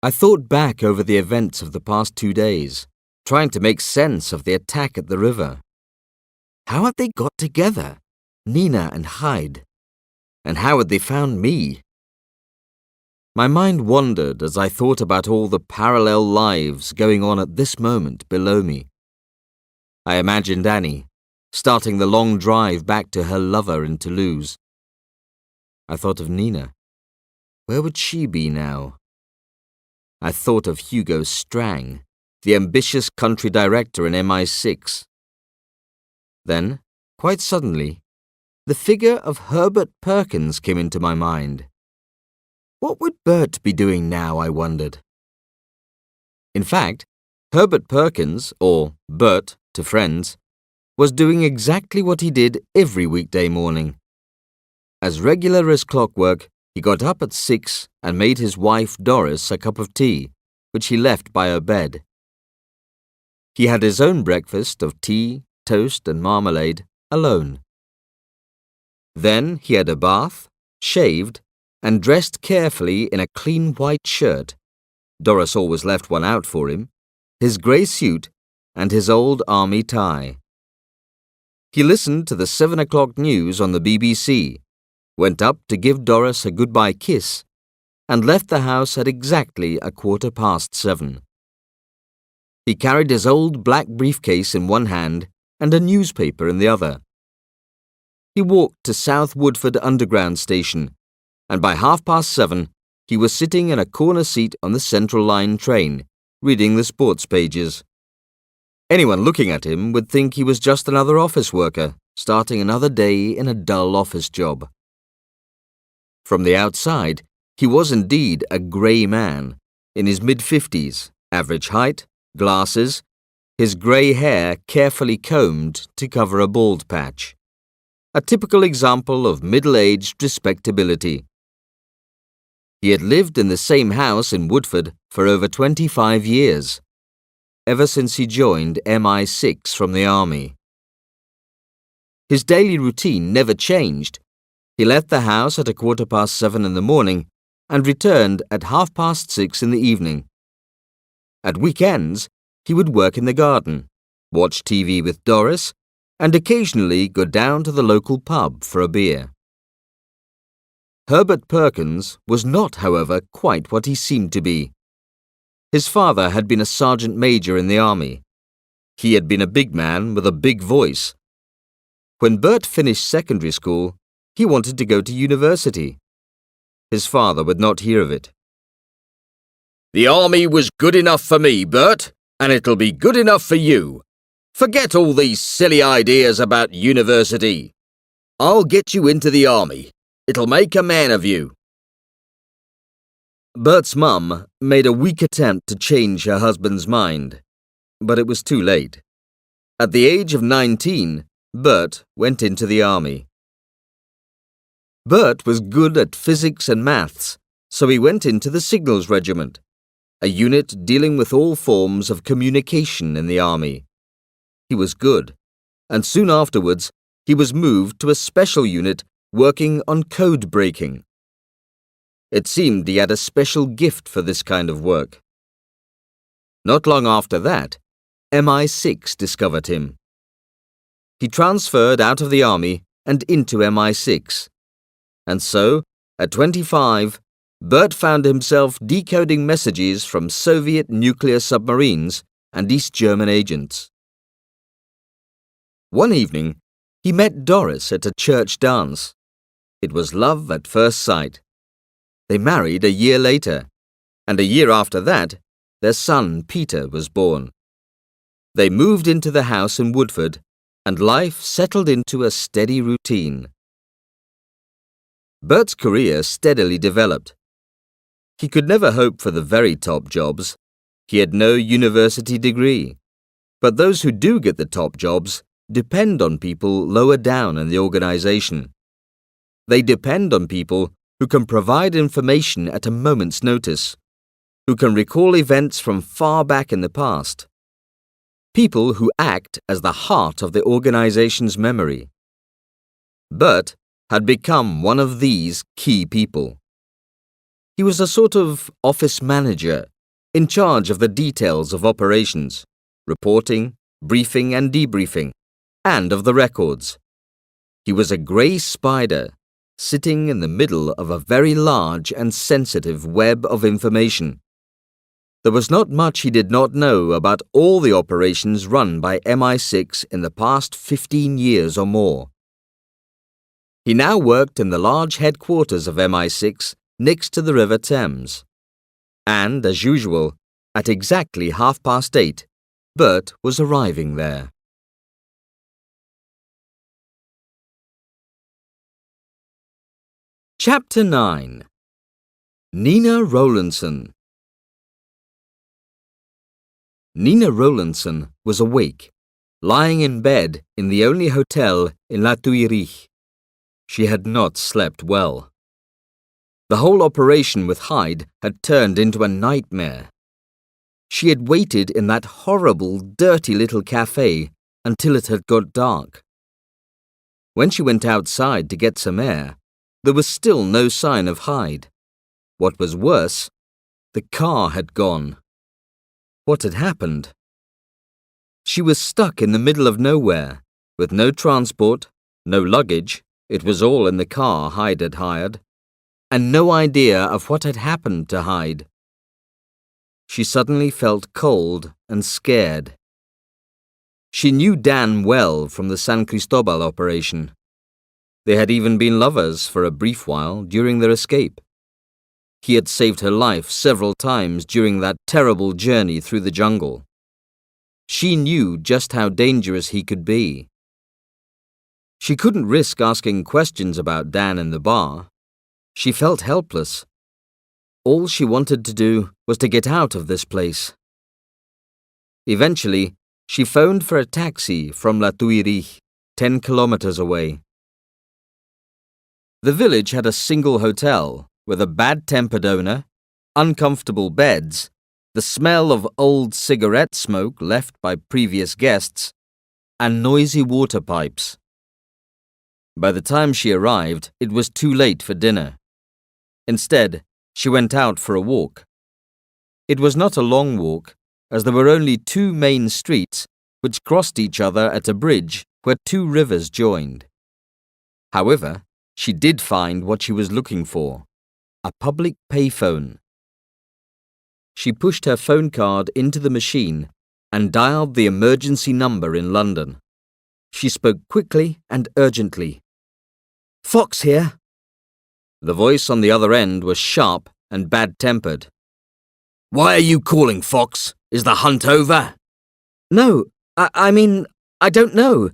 I thought back over the events of the past 2 days, trying to make sense of the attack at the river. How had they got together, Nina and Hyde? And how had they found me? My mind wandered as I thought about all the parallel lives going on at this moment below me. I imagined Annie, starting the long drive back to her lover in Toulouse. I thought of Nina. Where would she be now? I thought of Hugo Strang, the ambitious country director in MI6. Then, quite suddenly, the figure of Herbert Perkins came into my mind. What would Bert be doing now, I wondered. In fact, Herbert Perkins, or Bert to friends, was doing exactly what he did every weekday morning. As regular as clockwork, he got up at 6 and made his wife Doris a cup of tea, which he left by her bed. He had his own breakfast of tea, toast and marmalade, alone. Then he had a bath, shaved, and dressed carefully in a clean white shirt. Doris always left one out for him, his grey suit, and his old army tie. He listened to the 7 o'clock news on the BBC, went up to give Doris a goodbye kiss, and left the house at exactly 7:15. He carried his old black briefcase in one hand and a newspaper in the other. He walked to South Woodford Underground Station, and by 7:30 he was sitting in a corner seat on the Central Line train, reading the sports pages. Anyone looking at him would think he was just another office worker, starting another day in a dull office job. From the outside, he was indeed a grey man, in his mid-50s, average height, glasses, his grey hair carefully combed to cover a bald patch. a typical example of middle-aged respectability. He had lived in the same house in Woodford for over 25 years, ever since he joined MI6 from the army. His daily routine never changed. He left the house at 7:15 in the morning and returned at 6:30 in the evening. At weekends, he would work in the garden, watch TV with Doris, and occasionally go down to the local pub for a beer. Herbert Perkins was not, however, quite what he seemed to be. His father had been a sergeant major in the army. He had been a big man with a big voice. When Bert finished secondary school, he wanted to go to university. His father would not hear of it. The army was good enough for me, Bert, and it'll be good enough for you. Forget all these silly ideas about university. I'll get you into the army. It'll make a man of you. Bert's mum made a weak attempt to change her husband's mind, but it was too late. At the age of 19, Bert went into the army. Bert was good at physics and maths, so he went into the Signals Regiment, a unit dealing with all forms of communication in the army. He was good, and soon afterwards he was moved to a special unit working on code breaking. It seemed he had a special gift for this kind of work. Not long after that, MI6 discovered him. He transferred out of the army and into MI6. And so, at 25, Bert found himself decoding messages from Soviet nuclear submarines and East German agents. One evening, he met Doris at a church dance. It was love at first sight. They married a year later, and a year after that, their son Peter was born. They moved into the house in Woodford, and life settled into a steady routine. Bert's career steadily developed. He could never hope for the very top jobs. He had no university degree. But those who do get the top jobs depend on people lower down in the organization. They depend on people who can provide information at a moment's notice, who can recall events from far back in the past. People who act as the heart of the organization's memory. Bert had become one of these key people. He was a sort of office manager, in charge of the details of operations, reporting, briefing and debriefing, and of the records. He was a grey spider, sitting in the middle of a very large and sensitive web of information. There was not much he did not know about all the operations run by MI6 in the past 15 years or more. He now worked in the large headquarters of MI6 next to the River Thames. And, as usual, at exactly 8:30, Bert was arriving there. Chapter 9. Nina Rowlandson. Nina Rowlandson was awake, lying in bed in the only hotel in La Tuileries. She had not slept well. The whole operation with Hyde had turned into a nightmare. She had waited in that horrible, dirty little cafe until it had got dark. When she went outside to get some air, there was still no sign of Hyde. What was worse, the car had gone. What had happened? She was stuck in the middle of nowhere, with no transport, no luggage, it was all in the car Hyde had hired, and no idea of what had happened to Hyde. She suddenly felt cold and scared. She knew Dan well from the San Cristobal operation. They had even been lovers for a brief while during their escape. He had saved her life several times during that terrible journey through the jungle. She knew just how dangerous he could be. She couldn't risk asking questions about Dan in the bar. She felt helpless. All she wanted to do was to get out of this place. Eventually, she phoned for a taxi from La Tuileries, 10 kilometers away. The village had a single hotel with a bad-tempered owner, uncomfortable beds, the smell of old cigarette smoke left by previous guests, and noisy water pipes. By the time she arrived, it was too late for dinner. Instead, she went out for a walk. It was not a long walk, as there were only two main streets which crossed each other at a bridge where two rivers joined. However, she did find what she was looking for: a public payphone. She pushed her phone card into the machine and dialed the emergency number in London. She spoke quickly and urgently. Fox here. The voice on the other end was sharp and bad-tempered. Why are you calling, Fox? Is the hunt over? No, I mean, I don't know.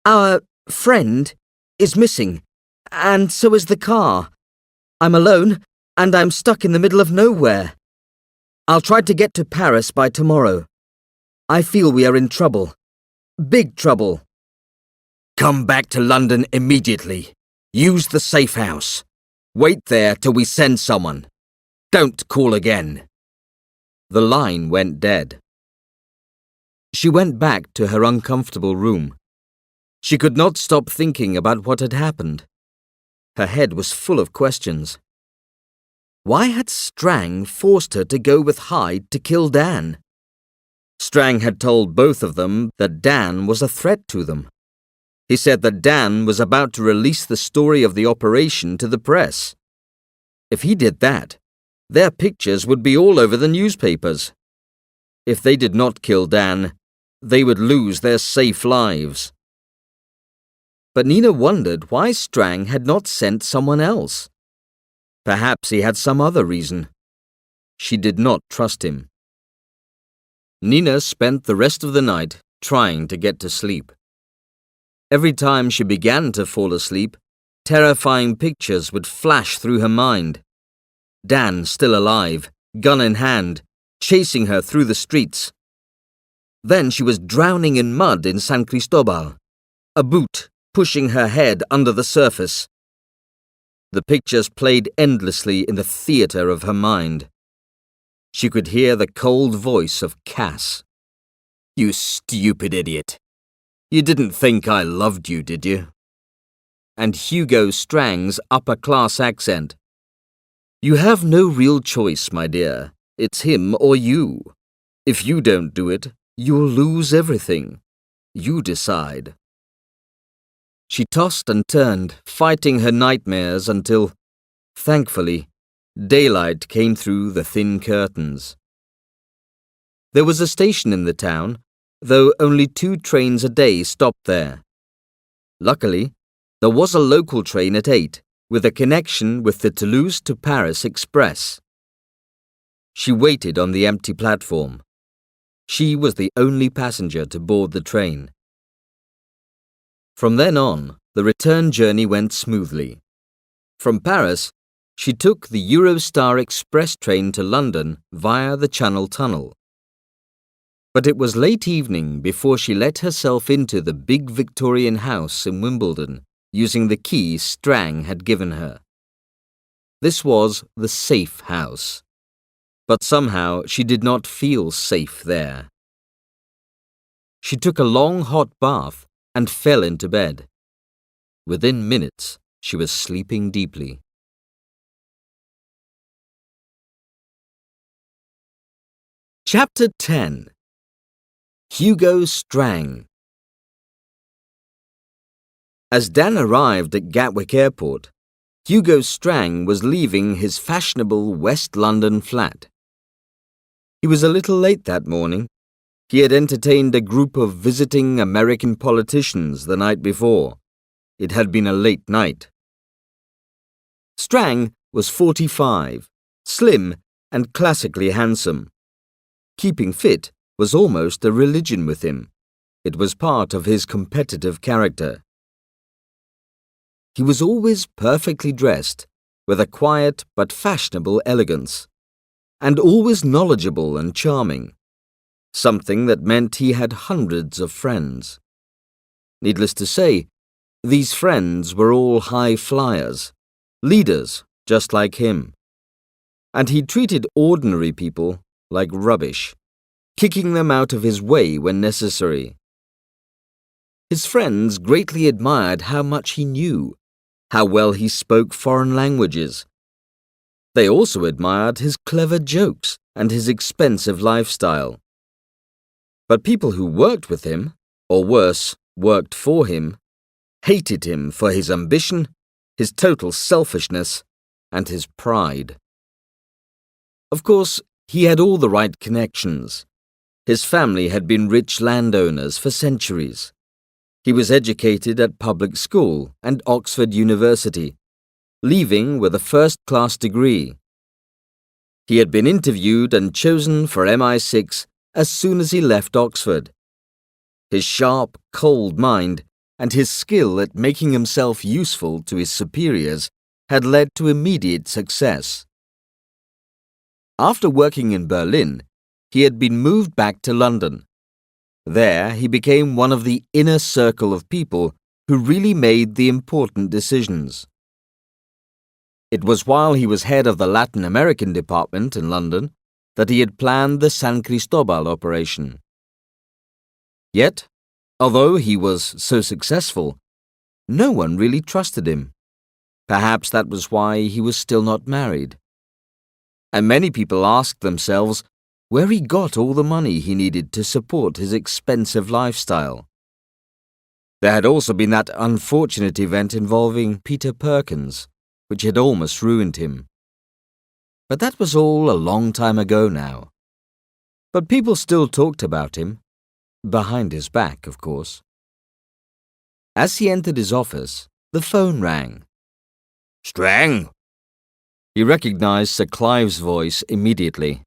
Our friend is missing, and so is the car. I'm alone, and I'm stuck in the middle of nowhere. I'll try to get to Paris by tomorrow. I feel we are in trouble. Big trouble. Come back to London immediately. Use the safe house. Wait there till we send someone. Don't call again. The line went dead. She went back to her uncomfortable room. She could not stop thinking about what had happened. Her head was full of questions. Why had Strang forced her to go with Hyde to kill Dan? Strang had told both of them that Dan was a threat to them. He said that Dan was about to release the story of the operation to the press. If he did that, their pictures would be all over the newspapers. If they did not kill Dan, they would lose their safe lives. But Nina wondered why Strang had not sent someone else. Perhaps he had some other reason. She did not trust him. Nina spent the rest of the night trying to get to sleep. Every time she began to fall asleep, terrifying pictures would flash through her mind. Dan still alive, gun in hand, chasing her through the streets. Then she was drowning in mud in San Cristobal, a boot pushing her head under the surface. The pictures played endlessly in the theatre of her mind. She could hear the cold voice of Cass. You stupid idiot. You didn't think I loved you, did you? And Hugo Strang's upper-class accent. You have no real choice, my dear. It's him or you. If you don't do it, you'll lose everything. You decide. She tossed and turned, fighting her nightmares until, thankfully, daylight came through the thin curtains. There was a station in the town, though only 2 trains a day stopped there. Luckily, there was a local train at 8, with a connection with the Toulouse to Paris Express. She waited on the empty platform. She was the only passenger to board the train. From then on, the return journey went smoothly. From Paris, she took the Eurostar Express train to London via the Channel Tunnel. But it was late evening before she let herself into the big Victorian house in Wimbledon, using the key Strang had given her. This was the safe house. But somehow she did not feel safe there. She took a long hot bath and fell into bed. Within minutes, she was sleeping deeply. Chapter 10. Hugo Strang. As Dan arrived at Gatwick Airport, Hugo Strang was leaving his fashionable West London flat. He was a little late that morning. He had entertained a group of visiting American politicians the night before. It had been a late night. Strang was 45, slim and classically handsome. Keeping fit was almost a religion with him. It was part of his competitive character. He was always perfectly dressed, with a quiet but fashionable elegance, and always knowledgeable and charming, something that meant he had hundreds of friends. Needless to say, these friends were all high flyers, leaders just like him. And he treated ordinary people like rubbish, kicking them out of his way when necessary. His friends greatly admired how much he knew, how well he spoke foreign languages. They also admired his clever jokes and his expensive lifestyle. But people who worked with him, or worse, worked for him, hated him for his ambition, his total selfishness, and his pride. Of course, he had all the right connections. His family had been rich landowners for centuries. He was educated at public school and Oxford University, leaving with a first-class degree. He had been interviewed and chosen for MI6 as soon as he left Oxford. His sharp, cold mind and his skill at making himself useful to his superiors had led to immediate success. After working in Berlin, he had been moved back to London. There, he became one of the inner circle of people who really made the important decisions. It was while he was head of the Latin American department in London that he had planned the San Cristobal operation. Yet, although he was so successful, no one really trusted him. Perhaps that was why he was still not married. And many people asked themselves where he got all the money he needed to support his expensive lifestyle. There had also been that unfortunate event involving Peter Perkins, which had almost ruined him. But that was all a long time ago now. But people still talked about him, behind his back, of course. As he entered his office, the phone rang. Strang? He recognized Sir Clive's voice immediately.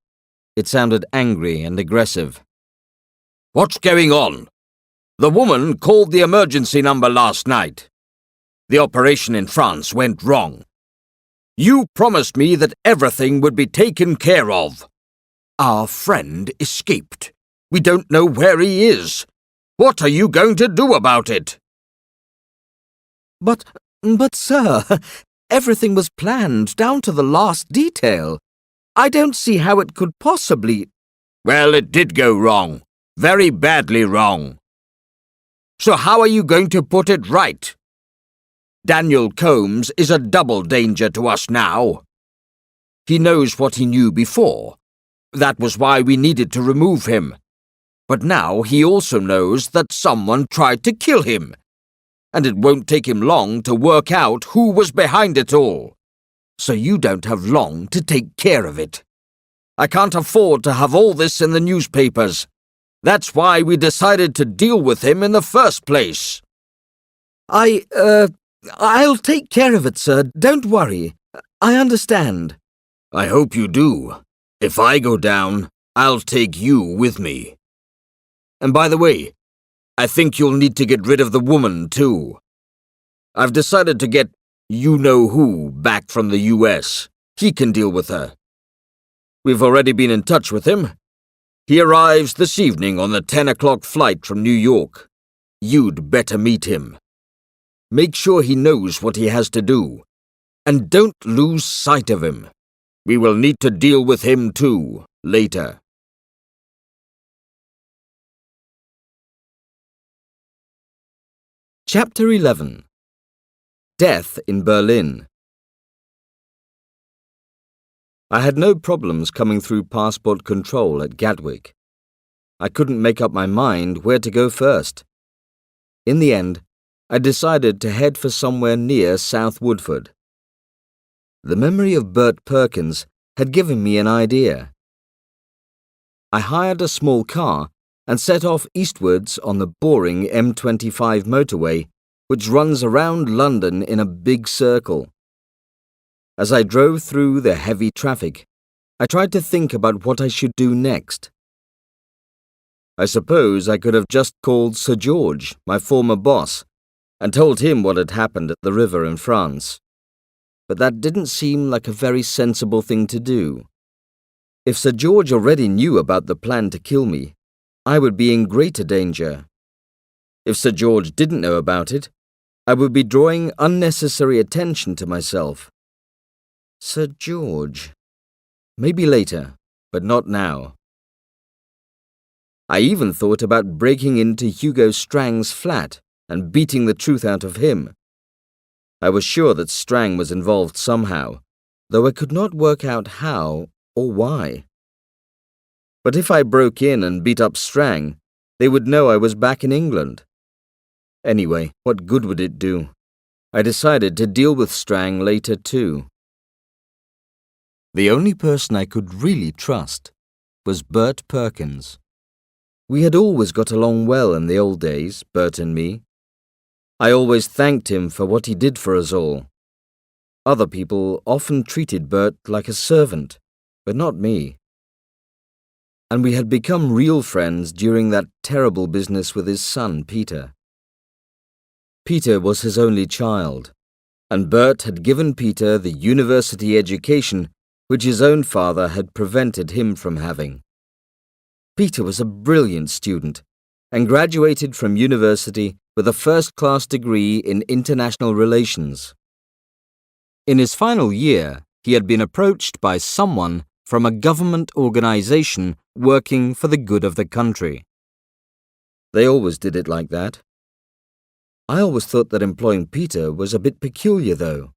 It sounded angry and aggressive. What's going on? The woman called the emergency number last night. The operation in France went wrong. You promised me that everything would be taken care of. Our friend escaped. We don't know where he is. What are you going to do about it? But sir, everything was planned down to the last detail. I don't see how it could possibly... Well, it did go wrong. Very badly wrong. So how are you going to put it right? Daniel Combs is a double danger to us now. He knows what he knew before. That was why we needed to remove him. But now he also knows that someone tried to kill him. And it won't take him long to work out who was behind it all. So you don't have long to take care of it. I can't afford to have all this in the newspapers. That's why we decided to deal with him in the first place. I'll take care of it, sir. Don't worry. I understand. I hope you do. If I go down, I'll take you with me. And by the way, I think you'll need to get rid of the woman, too. I've decided to get you-know-who back from the US. He can deal with her. We've already been in touch with him. He arrives this evening on the 10 o'clock flight from New York. You'd better meet him. Make sure he knows what he has to do. And don't lose sight of him. We will need to deal with him too, later. Chapter 11. Death in Berlin. I had no problems coming through passport control at Gatwick. I couldn't make up my mind where to go first. In the end, I decided to head for somewhere near South Woodford. The memory of Bert Perkins had given me an idea. I hired a small car and set off eastwards on the boring M25 motorway, which runs around London in a big circle. As I drove through the heavy traffic, I tried to think about what I should do next. I suppose I could have just called Sir George, my former boss, and told him what had happened at the river in France. But that didn't seem like a very sensible thing to do. If Sir George already knew about the plan to kill me, I would be in greater danger. If Sir George didn't know about it, I would be drawing unnecessary attention to myself Sir George. Maybe later, but not now. I even thought about breaking into Hugo Strang's flat and beating the truth out of him. I was sure that Strang was involved somehow, though I could not work out how or why. But if I broke in and beat up Strang, they would know I was back in England. Anyway, what good would it do? I decided to deal with Strang later too. The only person I could really trust was Bert Perkins. We had always got along well in the old days, Bert and me. I always thanked him for what he did for us all. Other people often treated Bert like a servant, but not me. And we had become real friends during that terrible business with his son, Peter. Peter was his only child, and Bert had given Peter the university education which his own father had prevented him from having. Peter was a brilliant student and graduated from university with a first-class degree in international relations. In his final year, he had been approached by someone from a government organization working for the good of the country. They always did it like that. I always thought that employing Peter was a bit peculiar, though.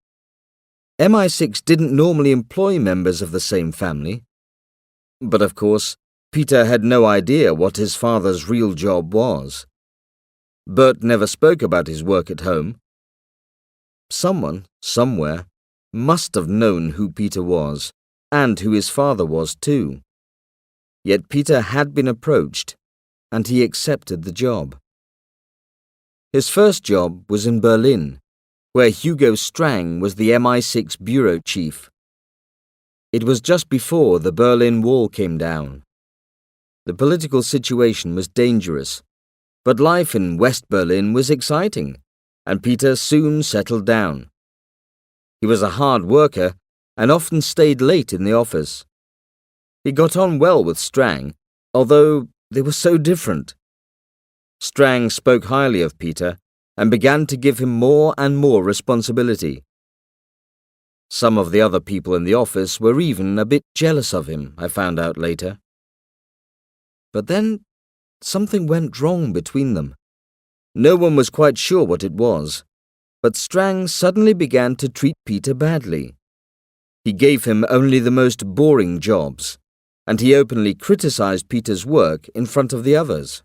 MI6 didn't normally employ members of the same family. But of course, Peter had no idea what his father's real job was. Bert never spoke about his work at home. Someone, somewhere, must have known who Peter was, and who his father was too. Yet Peter had been approached, and he accepted the job. His first job was in Berlin, where Hugo Strang was the MI6 bureau chief. It was just before the Berlin Wall came down. The political situation was dangerous, but life in West Berlin was exciting, and Peter soon settled down. He was a hard worker and often stayed late in the office. He got on well with Strang, although they were so different. Strang spoke highly of Peter and began to give him more and more responsibility. Some of the other people in the office were even a bit jealous of him, I found out later. But then something went wrong between them. No one was quite sure what it was, but Strang suddenly began to treat Peter badly. He gave him only the most boring jobs, and he openly criticized Peter's work in front of the others.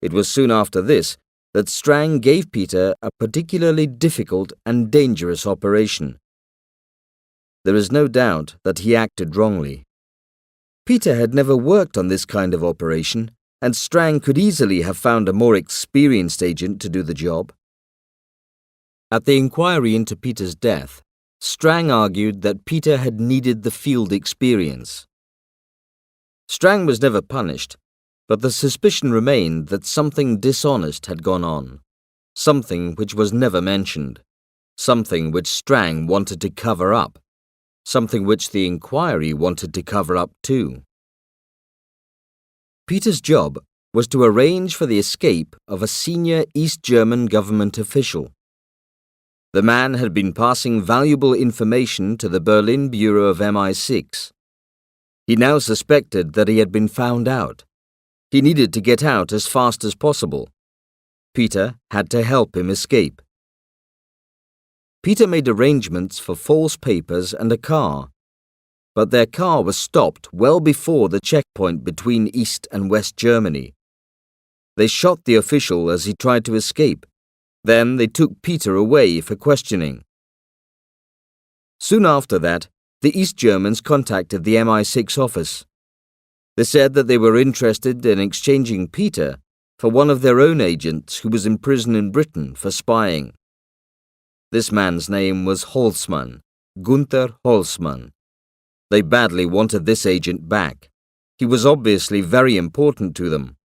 It was soon after this that Strang gave Peter a particularly difficult and dangerous operation. There is no doubt that he acted wrongly. Peter had never worked on this kind of operation, and Strang could easily have found a more experienced agent to do the job. At the inquiry into Peter's death, Strang argued that Peter had needed the field experience. Strang was never punished, but the suspicion remained that something dishonest had gone on, something which was never mentioned, something which Strang wanted to cover up, something which the inquiry wanted to cover up too. Peter's job was to arrange for the escape of a senior East German government official. The man had been passing valuable information to the Berlin Bureau of MI6. He now suspected that he had been found out. He needed to get out as fast as possible. Peter had to help him escape. Peter made arrangements for false papers and a car, but their car was stopped well before the checkpoint between East and West Germany. They shot the official as he tried to escape. Then they took Peter away for questioning. Soon after that, the East Germans contacted the MI6 office. They said that they were interested in exchanging Peter for one of their own agents who was in prison in Britain for spying. This man's name was Holzmann, Gunther Holzmann. They badly wanted this agent back. He was obviously very important to them.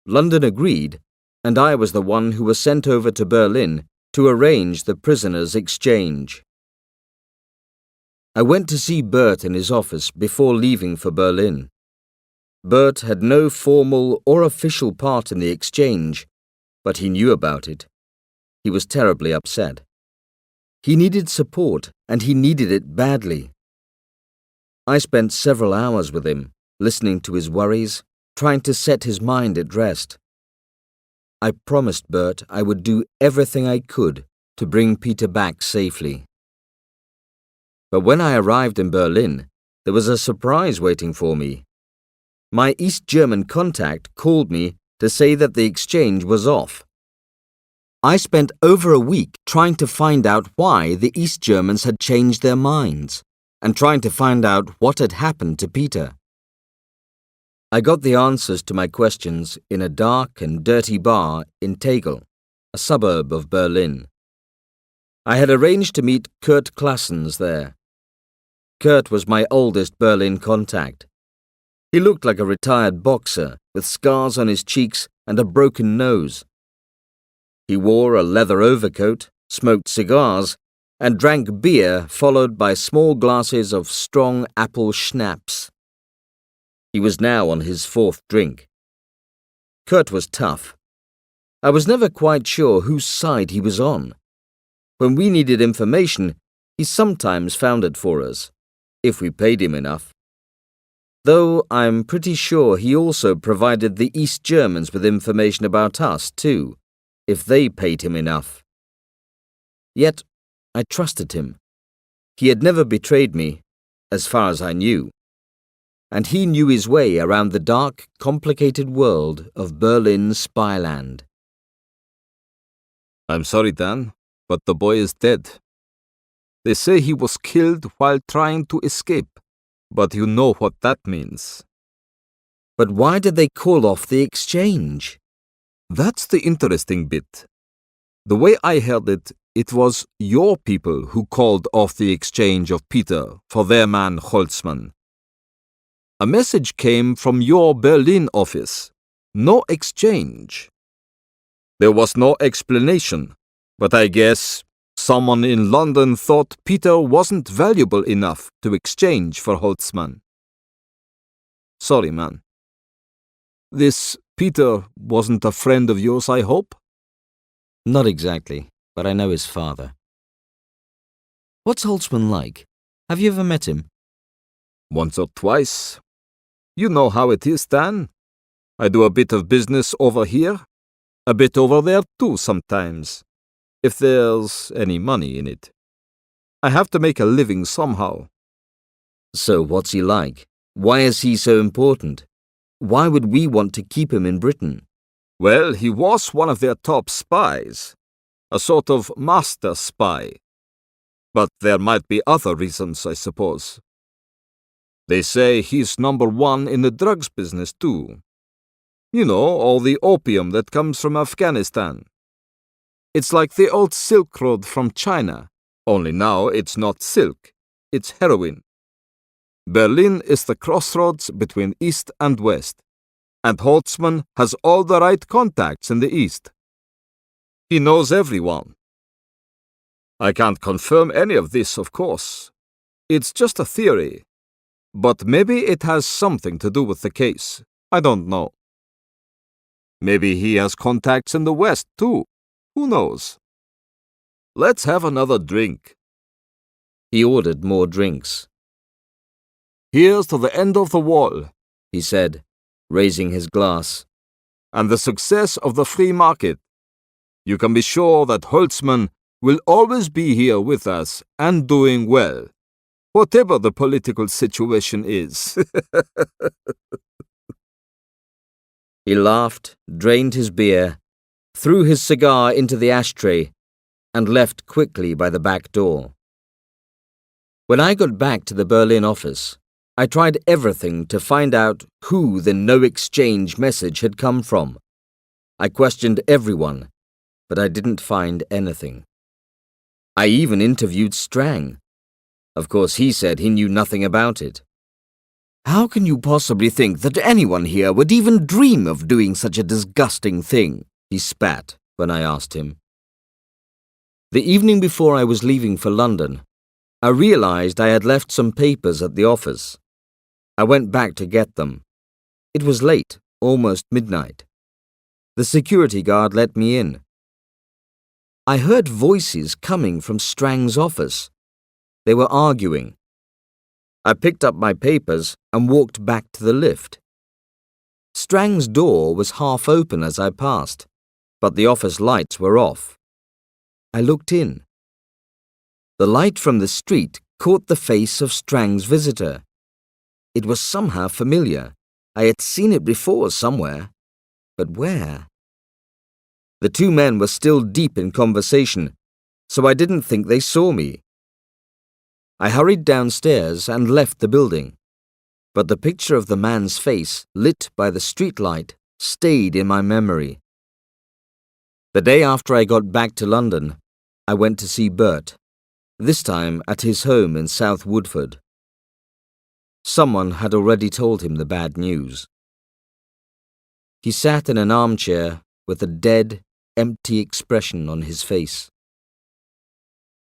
London agreed, and I was the one who was sent over to Berlin to arrange the prisoners' exchange. I went to see Bert in his office before leaving for Berlin. Bert had no formal or official part in the exchange, but he knew about it. He was terribly upset. He needed support, and he needed it badly. I spent several hours with him, listening to his worries, trying to set his mind at rest. I promised Bert I would do everything I could to bring Peter back safely. But when I arrived in Berlin, there was a surprise waiting for me. My East German contact called me to say that the exchange was off. I spent over a week trying to find out why the East Germans had changed their minds and trying to find out what had happened to Peter. I got the answers to my questions in a dark and dirty bar in Tangled, a suburb of Berlin. I had arranged to meet Kurt Klassens there. Kurt was my oldest Berlin contact. He looked like a retired boxer with scars on his cheeks and a broken nose. He wore a leather overcoat, smoked cigars, and drank beer followed by small glasses of strong apple schnapps. He was now on his fourth drink. Kurt was tough. I was never quite sure whose side he was on. When we needed information, he sometimes found it for us, if we paid him enough. Though I'm pretty sure he also provided the East Germans with information about us, too, if they paid him enough. Yet, I trusted him. He had never betrayed me, as far as I knew. And he knew his way around the dark, complicated world of Berlin spyland. I'm sorry, Dan, but the boy is dead. They say he was killed while trying to escape, but you know what that means. But why did they call off the exchange? That's the interesting bit. The way I heard it, it was your people who called off the exchange of Peter for their man Holzmann. A message came from your Berlin office. No exchange. There was no explanation, but I guess someone in London thought Peter wasn't valuable enough to exchange for Holzmann. Sorry, man. This Peter wasn't a friend of yours, I hope? Not exactly, but I know his father. What's Holzmann like? Have you ever met him? Once or twice. You know how it is, Dan. I do a bit of business over here, a bit over there too sometimes, if there's any money in it. I have to make a living somehow. So what's he like? Why is he so important? Why would we want to keep him in Britain? Well, he was one of their top spies, a sort of master spy. But there might be other reasons, I suppose. They say he's number one in the drugs business too. You know, all the opium that comes from Afghanistan. It's like the old Silk Road from China, only now it's not silk, it's heroin. Berlin is the crossroads between East and West, and Holzmann has all the right contacts in the East. He knows everyone. I can't confirm any of this, of course. It's just a theory. But maybe it has something to do with the case. I don't know. Maybe he has contacts in the West, too. Who knows? Let's have another drink. He ordered more drinks. Here's to the end of the wall, He said, raising his glass. and the success of the free market. You can be sure that Holzmann will always be here with us and doing well, whatever the political situation is. He laughed, drained his beer, threw his cigar into the ashtray, and left quickly by the back door. When I got back to the Berlin office, I tried everything to find out who the no exchange message had come from. I questioned everyone, but I didn't find anything. I even interviewed Strang. Of course, he said he knew nothing about it. How can you possibly think that anyone here would even dream of doing such a disgusting thing? He spat when I asked him. The evening before I was leaving for London, I realized I had left some papers at the office. I went back to get them. It was late, almost midnight. The security guard let me in. I heard voices coming from Strang's office. They were arguing. I picked up my papers and walked back to the lift. Strang's door was half open as I passed, but the office lights were off. I looked in. The light from the street caught the face of Strang's visitor. It was somehow familiar. I had seen it before somewhere. But where? The two men were still deep in conversation, so I didn't think they saw me. I hurried downstairs and left the building, but the picture of the man's face, lit by the streetlight, stayed in my memory. The day after I got back to London, I went to see Bert, this time at his home in South Woodford. Someone had already told him the bad news. He sat in an armchair with a dead, empty expression on his face.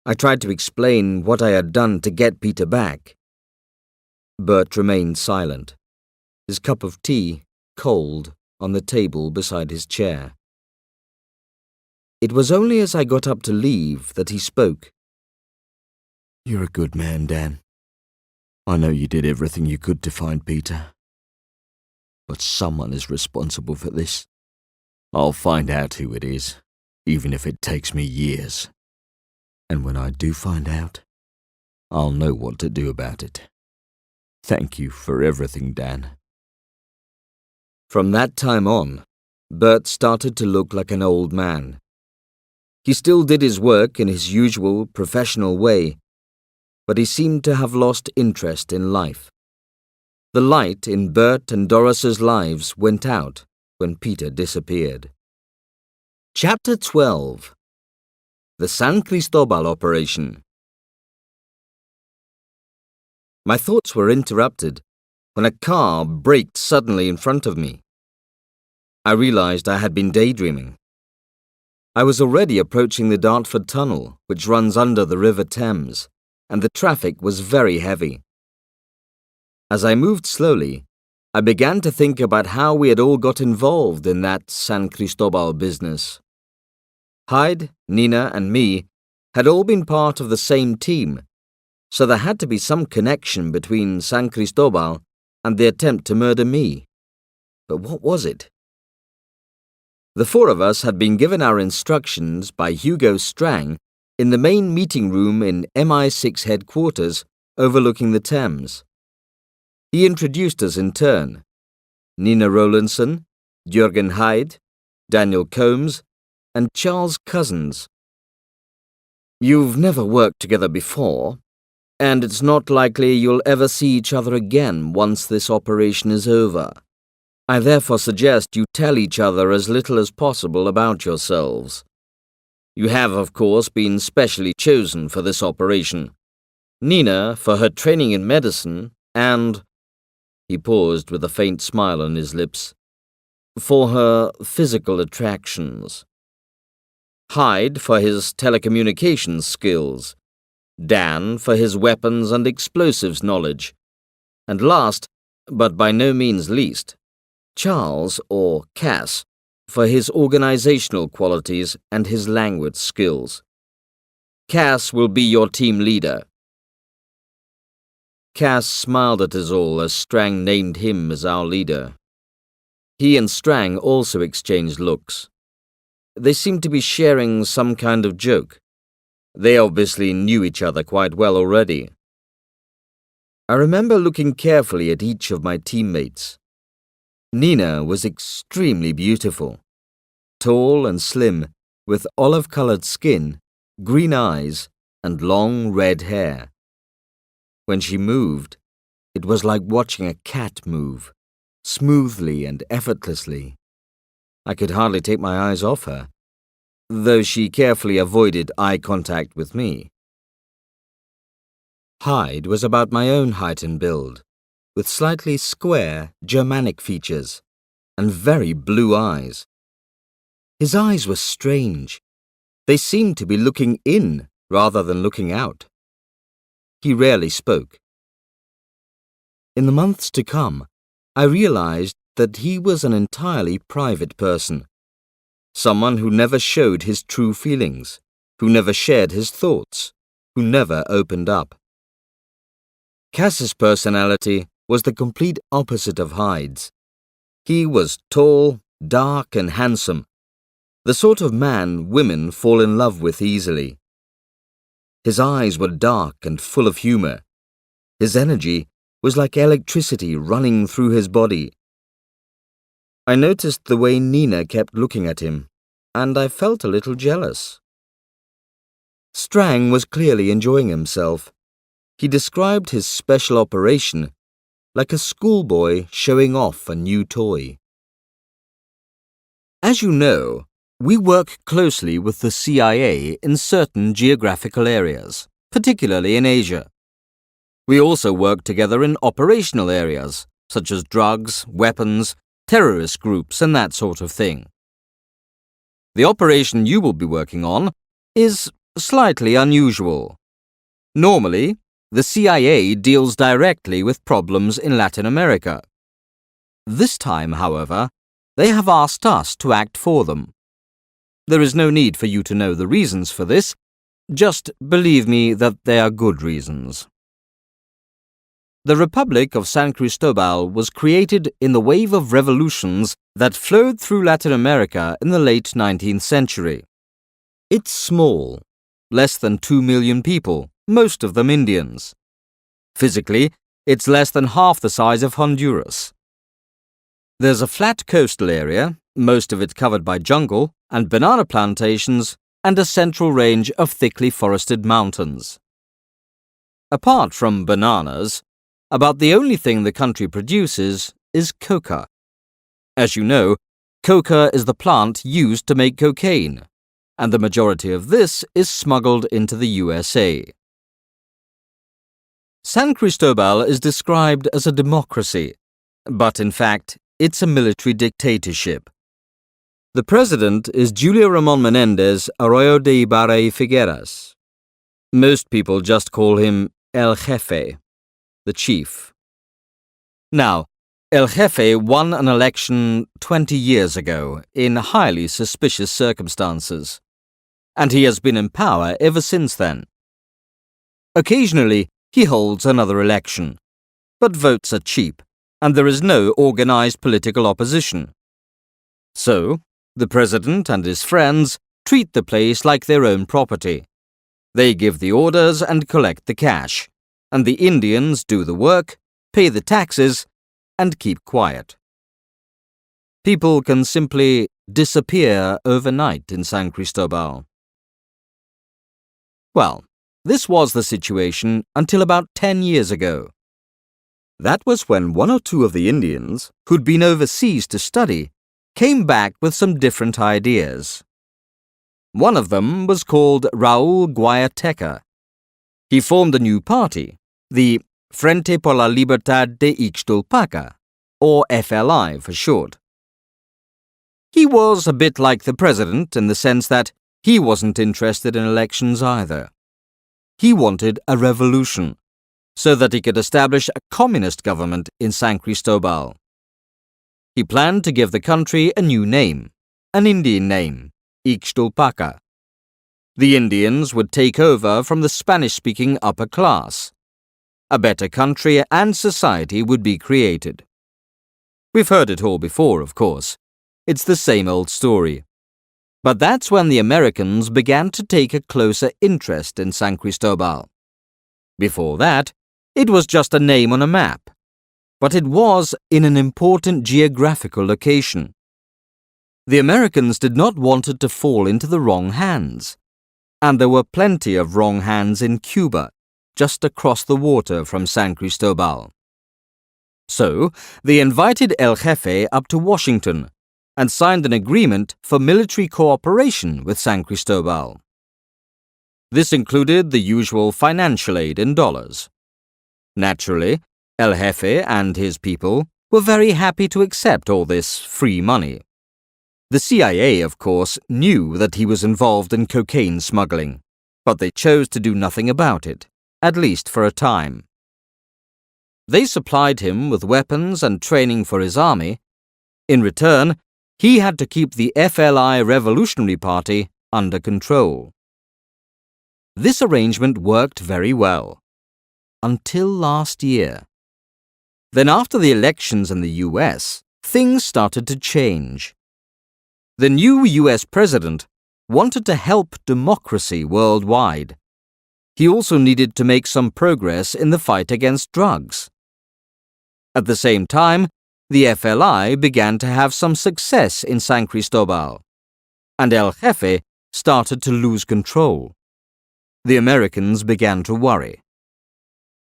I tried to explain what I had done to get Peter back. Bert remained silent, his cup of tea cold on the table beside his chair. It was only as I got up to leave that he spoke. You're a good man, Dan. I know you did everything you could to find Peter. But someone is responsible for this. I'll find out who it is, even if it takes me years. And when I do find out, I'll know what to do about it. Thank you for everything, Dan. From that time on, Bert started to look like an old man. He still did his work in his usual professional way, but he seemed to have lost interest in life. The light in Bert and Doris's lives went out when Peter disappeared. Chapter 12. The San Cristobal Operation. My thoughts were interrupted when a car braked suddenly in front of me. I realized I had been daydreaming. I was already approaching the Dartford Tunnel, which runs under the River Thames, and the traffic was very heavy. As I moved slowly, I began to think about how we had all got involved in that San Cristobal business. Hyde, Nina, and me had all been part of the same team, so there had to be some connection between San Cristobal and the attempt to murder me. But what was it? The four of us had been given our instructions by Hugo Strang in the main meeting room in MI6 headquarters overlooking the Thames. He introduced us in turn: Nina Rowlandson, Jürgen Hyde, Daniel Combs, and Charles Cousins. You've never worked together before, and it's not likely you'll ever see each other again once this operation is over. I therefore suggest you tell each other as little as possible about yourselves. You have, of course, been specially chosen for this operation. Nina for her training in medicine and... He paused with a faint smile on his lips. For her physical attractions. Hyde for his telecommunications skills. Dan for his weapons and explosives knowledge. And last, but by no means least, Charles, or Cass, for his organizational qualities and his language skills. Cass will be your team leader. Cass smiled at us all as Strang named him as our leader. He and Strang also exchanged looks. They seemed to be sharing some kind of joke. They obviously knew each other quite well already. I remember looking carefully at each of my teammates. Nina was extremely beautiful, tall and slim, with olive-colored skin, green eyes, and long red hair. When she moved, it was like watching a cat move, smoothly and effortlessly. I could hardly take my eyes off her, though she carefully avoided eye contact with me. Hyde was about my own height and build, with slightly square Germanic features and very blue eyes. His eyes were strange. They seemed to be looking in rather than looking out. He rarely spoke. In the months to come, I realized that he was an entirely private person, someone who never showed his true feelings, who never shared his thoughts, who never opened up. Cass's personality was the complete opposite of Hyde's. He was tall, dark, and handsome, the sort of man women fall in love with easily. His eyes were dark and full of humor. His energy was like electricity running through his body. I noticed the way Nina kept looking at him, and I felt a little jealous. Strang was clearly enjoying himself. He described his special operation like a schoolboy showing off a new toy. As you know, we work closely with the CIA in certain geographical areas, particularly in Asia. We also work together in operational areas, such as drugs, weapons, terrorist groups, and that sort of thing. The operation you will be working on is slightly unusual. Normally, the CIA deals directly with problems in Latin America. This time, however, they have asked us to act for them. There is no need for you to know the reasons for this. Just believe me that they are good reasons. The Republic of San Cristobal was created in the wave of revolutions that flowed through Latin America in the late 19th century. It's small, less than 2 million people, most of them Indians. Physically, it's less than half the size of Honduras. There's a flat coastal area, most of it covered by jungle and banana plantations, and a central range of thickly forested mountains. Apart from bananas, about the only thing the country produces is coca. As you know, coca is the plant used to make cocaine, and the majority of this is smuggled into the USA. San Cristobal is described as a democracy, but in fact, it's a military dictatorship. The president is Julio Ramon Menendez Arroyo de Ibarra y Figueras. Most people just call him El Jefe, the chief. Now, El Jefe won an election 20 years ago in highly suspicious circumstances, and he has been in power ever since then. Occasionally, he holds another election, but votes are cheap, and there is no organized political opposition. So, the president and his friends treat the place like their own property. They give the orders and collect the cash, and the Indians do the work, pay the taxes, and keep quiet. People can simply disappear overnight in San Cristobal. Well, this was the situation until about 10 years ago. That was when one or two of the Indians, who'd been overseas to study, came back with some different ideas. One of them was called Raúl Guayateca. He formed a new party, the Frente por la Libertad de Ixtulpaca, or FLI for short. He was a bit like the president in the sense that he wasn't interested in elections either. He wanted a revolution, so that he could establish a communist government in San Cristobal. He planned to give the country a new name, an Indian name, Ixtulpaca. The Indians would take over from the Spanish-speaking upper class. A better country and society would be created. We've heard it all before, of course. It's the same old story. But that's when the Americans began to take a closer interest in San Cristobal. Before that, it was just a name on a map. But it was in an important geographical location. The Americans did not want it to fall into the wrong hands. And there were plenty of wrong hands in Cuba, just across the water from San Cristobal. So, they invited El Jefe up to Washington and signed an agreement for military cooperation with San Cristobal. This included the usual financial aid in dollars. Naturally, El Jefe and his people were very happy to accept all this free money. The CIA, of course, knew that he was involved in cocaine smuggling, but they chose to do nothing about it, at least for a time. They supplied him with weapons and training for his army. In return, he had to keep the FLI Revolutionary Party under control. This arrangement worked very well. Until last year. Then after the elections in the US, things started to change. The new US president wanted to help democracy worldwide. He also needed to make some progress in the fight against drugs. At the same time, the FLI began to have some success in San Cristobal, and El Jefe started to lose control. The Americans began to worry.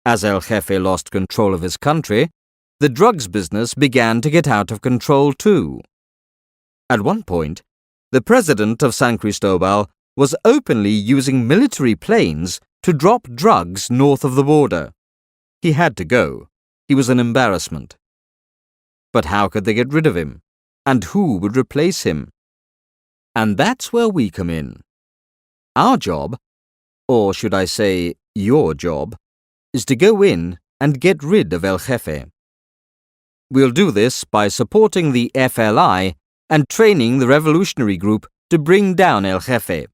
As El Jefe lost control of his country, the drugs business began to get out of control too. At one point, the president of San Cristobal was openly using military planes to drop drugs north of the border. He had to go. He was an embarrassment. But how could they get rid of him? And who would replace him? And that's where we come in. Our job, or should I say your job, is to go in and get rid of El Jefe. We'll do this by supporting the FLI and training the revolutionary group to bring down El Jefe.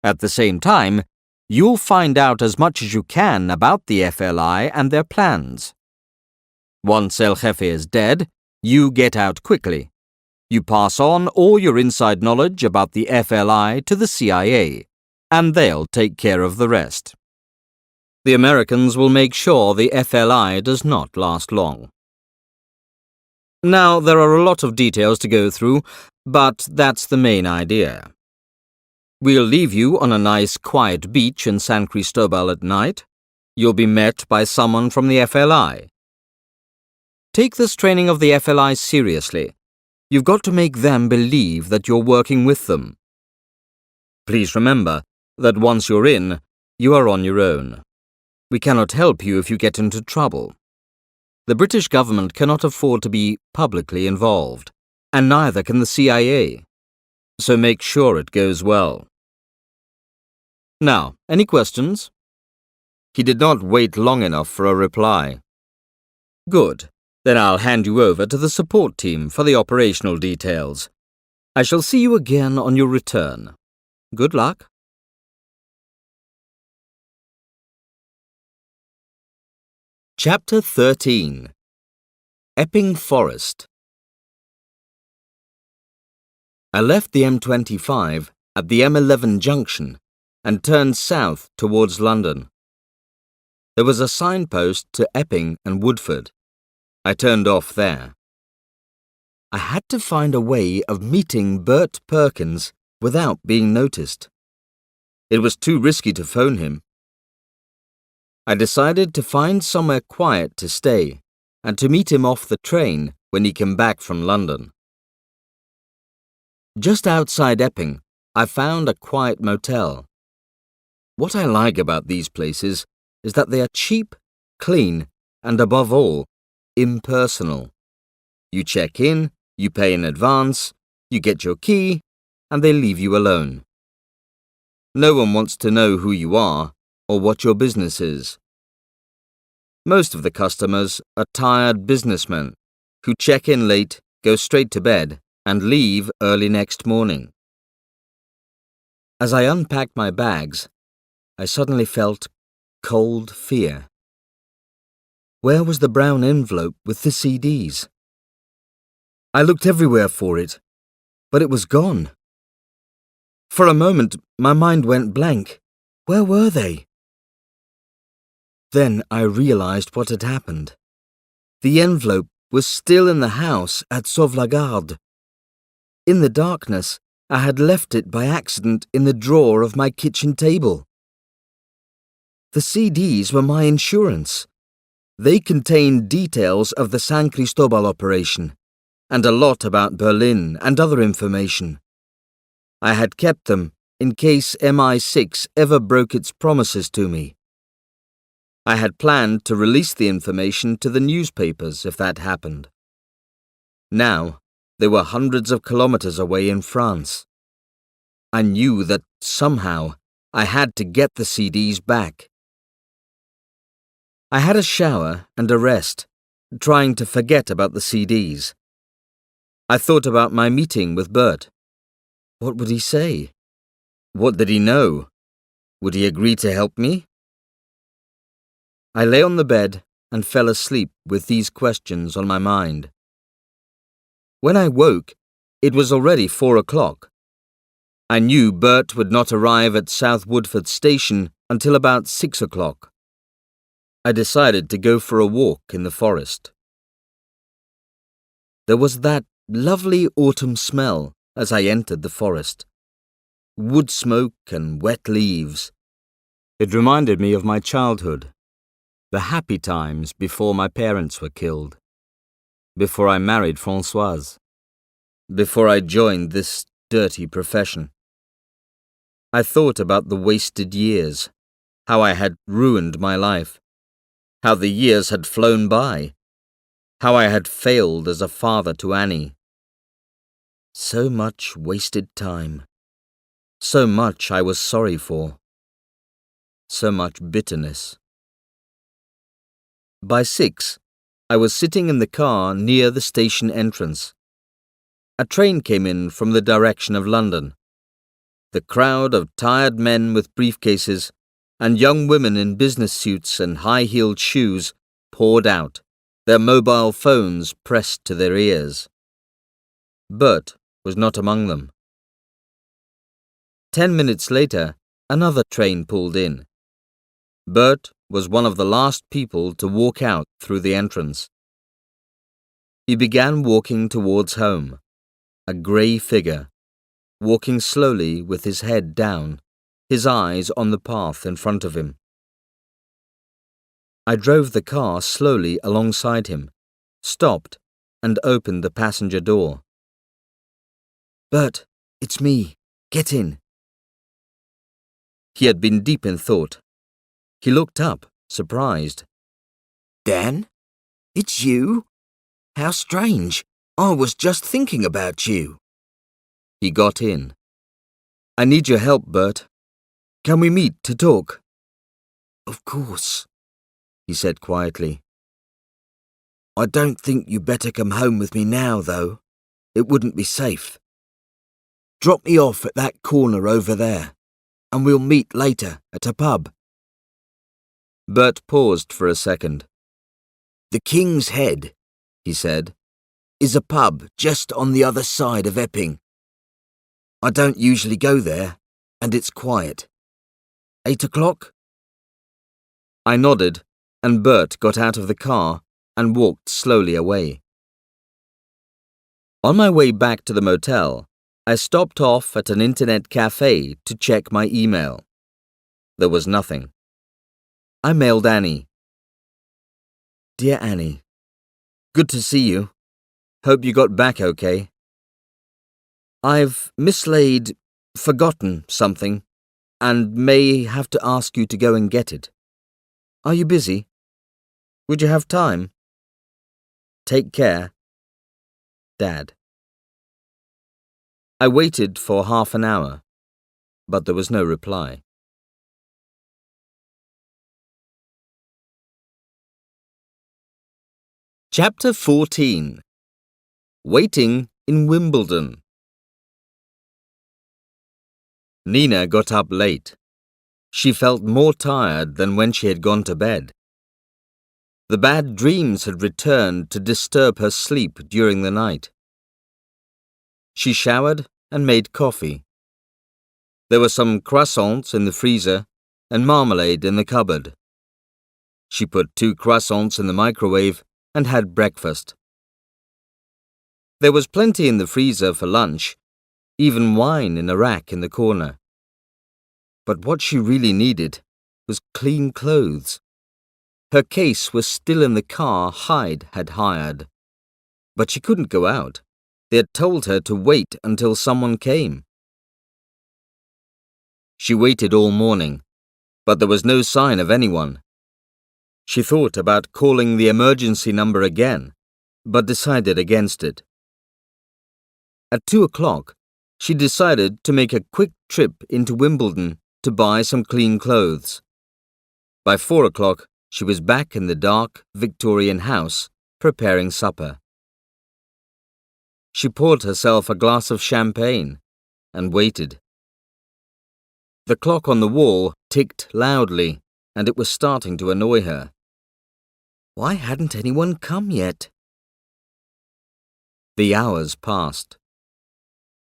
At the same time, you'll find out as much as you can about the FLI and their plans. Once El Jefe is dead, you get out quickly. You pass on all your inside knowledge about the FLI to the CIA, and they'll take care of the rest. The Americans will make sure the FLI does not last long. Now, there are a lot of details to go through, but that's the main idea. We'll leave you on a nice quiet beach in San Cristobal at night. You'll be met by someone from the FLI. Take this training of the FLI seriously. You've got to make them believe that you're working with them. Please remember that once you're in, you are on your own. We cannot help you if you get into trouble. The British government cannot afford to be publicly involved, and neither can the CIA. So make sure it goes well. Now, any questions? He did not wait long enough for a reply. Good. Then I'll hand you over to the support team for the operational details. I shall see you again on your return. Good luck. Chapter 13. Epping Forest. I left the M25 at the M11 junction and turned south towards London. There was a signpost to Epping and Woodford. I turned off there. I had to find a way of meeting Bert Perkins without being noticed. It was too risky to phone him. I decided to find somewhere quiet to stay and to meet him off the train when he came back from London. Just outside Epping, I found a quiet motel. What I like about these places is that they are cheap, clean, and above all, impersonal. You check in, you pay in advance, you get your key, and they leave you alone. No one wants to know who you are or what your business is. Most of the customers are tired businessmen who check in late, go straight to bed, and leave early next morning. As I unpacked my bags, I suddenly felt cold fear. Where was the brown envelope with the CDs? I looked everywhere for it, but it was gone. For a moment, my mind went blank. Where were they? Then I realized what had happened. The envelope was still in the house at Sauvegarde. In the darkness, I had left it by accident in the drawer of my kitchen table. The CDs were my insurance. They contained details of the San Cristobal operation, and a lot about Berlin and other information. I had kept them in case MI6 ever broke its promises to me. I had planned to release the information to the newspapers if that happened. Now, they were hundreds of kilometers away in France. I knew that somehow I had to get the CDs back. I had a shower and a rest, trying to forget about the CDs. I thought about my meeting with Bert. What would he say? What did he know? Would he agree to help me? I lay on the bed and fell asleep with these questions on my mind. When I woke, it was already 4 o'clock. I knew Bert would not arrive at South Woodford Station until about 6 o'clock. I decided to go for a walk in the forest. There was that lovely autumn smell as I entered the forest. Wood smoke and wet leaves. It reminded me of my childhood, the happy times before my parents were killed, before I married Françoise, before I joined this dirty profession. I thought about the wasted years, how I had ruined my life, how the years had flown by, how I had failed as a father to Annie. So much wasted time, so much I was sorry for, so much bitterness. By 6, I was sitting in the car near the station entrance. A train came in from the direction of London. The crowd of tired men with briefcases and young women in business suits and high-heeled shoes poured out, their mobile phones pressed to their ears. Bert was not among them. 10 minutes later, another train pulled in. Bert was one of the last people to walk out through the entrance. He began walking towards home, a grey figure, walking slowly with his head down, his eyes on the path in front of him. I drove the car slowly alongside him, stopped, and opened the passenger door. Bert, it's me. Get in. He had been deep in thought. He looked up, surprised. Dan? It's you? How strange. I was just thinking about you. He got in. I need your help, Bert. Can we meet to talk? Of course, he said quietly. I don't think you better come home with me now, though. It wouldn't be safe. Drop me off at that corner over there, and we'll meet later at a pub. Bert paused for a second. The King's Head, he said, is a pub just on the other side of Epping. I don't usually go there, and it's quiet. 8 o'clock? I nodded, and Bert got out of the car and walked slowly away. On my way back to the motel, I stopped off at an internet cafe to check my email. There was nothing. I mailed Annie. Dear Annie, good to see you. Hope you got back okay. I've forgotten something, and may have to ask you to go and get it. Are you busy? Would you have time? Take care. Dad. I waited for half an hour, but there was no reply. Chapter 14. Waiting in Wimbledon. Nina got up late. She felt more tired than when she had gone to bed. The bad dreams had returned to disturb her sleep during the night. She showered and made coffee. There were some croissants in the freezer and marmalade in the cupboard. She put 2 croissants in the microwave and had breakfast. There was plenty in the freezer for lunch, even wine in a rack in the corner. But what she really needed was clean clothes. Her case was still in the car Hyde had hired. But she couldn't go out. They had told her to wait until someone came. She waited all morning, but there was no sign of anyone. She thought about calling the emergency number again, but decided against it. At 2 o'clock, she decided to make a quick trip into Wimbledon to buy some clean clothes. By 4 o'clock, she was back in the dark Victorian house, preparing supper. She poured herself a glass of champagne and waited. The clock on the wall ticked loudly, and it was starting to annoy her. Why hadn't anyone come yet? The hours passed.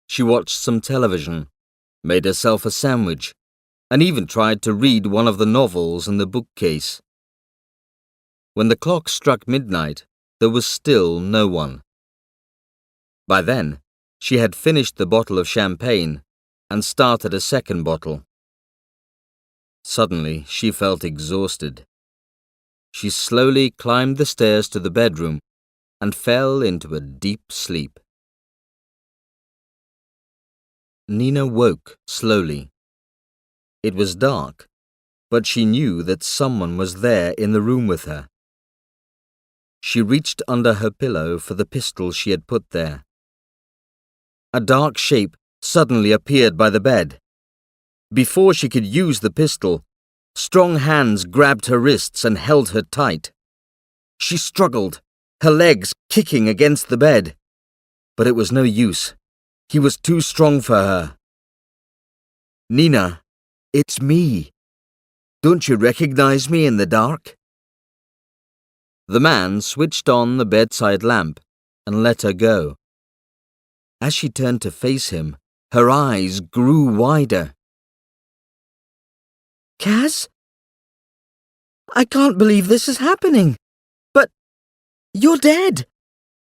She watched some television, made herself a sandwich, and even tried to read one of the novels in the bookcase. When the clock struck midnight, there was still no one. By then, she had finished the bottle of champagne and started a second bottle. Suddenly, she felt exhausted. She slowly climbed the stairs to the bedroom and fell into a deep sleep. Nina woke slowly. It was dark, but she knew that someone was there in the room with her. She reached under her pillow for the pistol she had put there. A dark shape suddenly appeared by the bed. Before she could use the pistol, strong hands grabbed her wrists and held her tight. She struggled, her legs kicking against the bed. But it was no use. He was too strong for her. Nina, it's me. Don't you recognize me in the dark? The man switched on the bedside lamp and let her go. As she turned to face him, her eyes grew wider. Cass? I can't believe this is happening. But you're dead.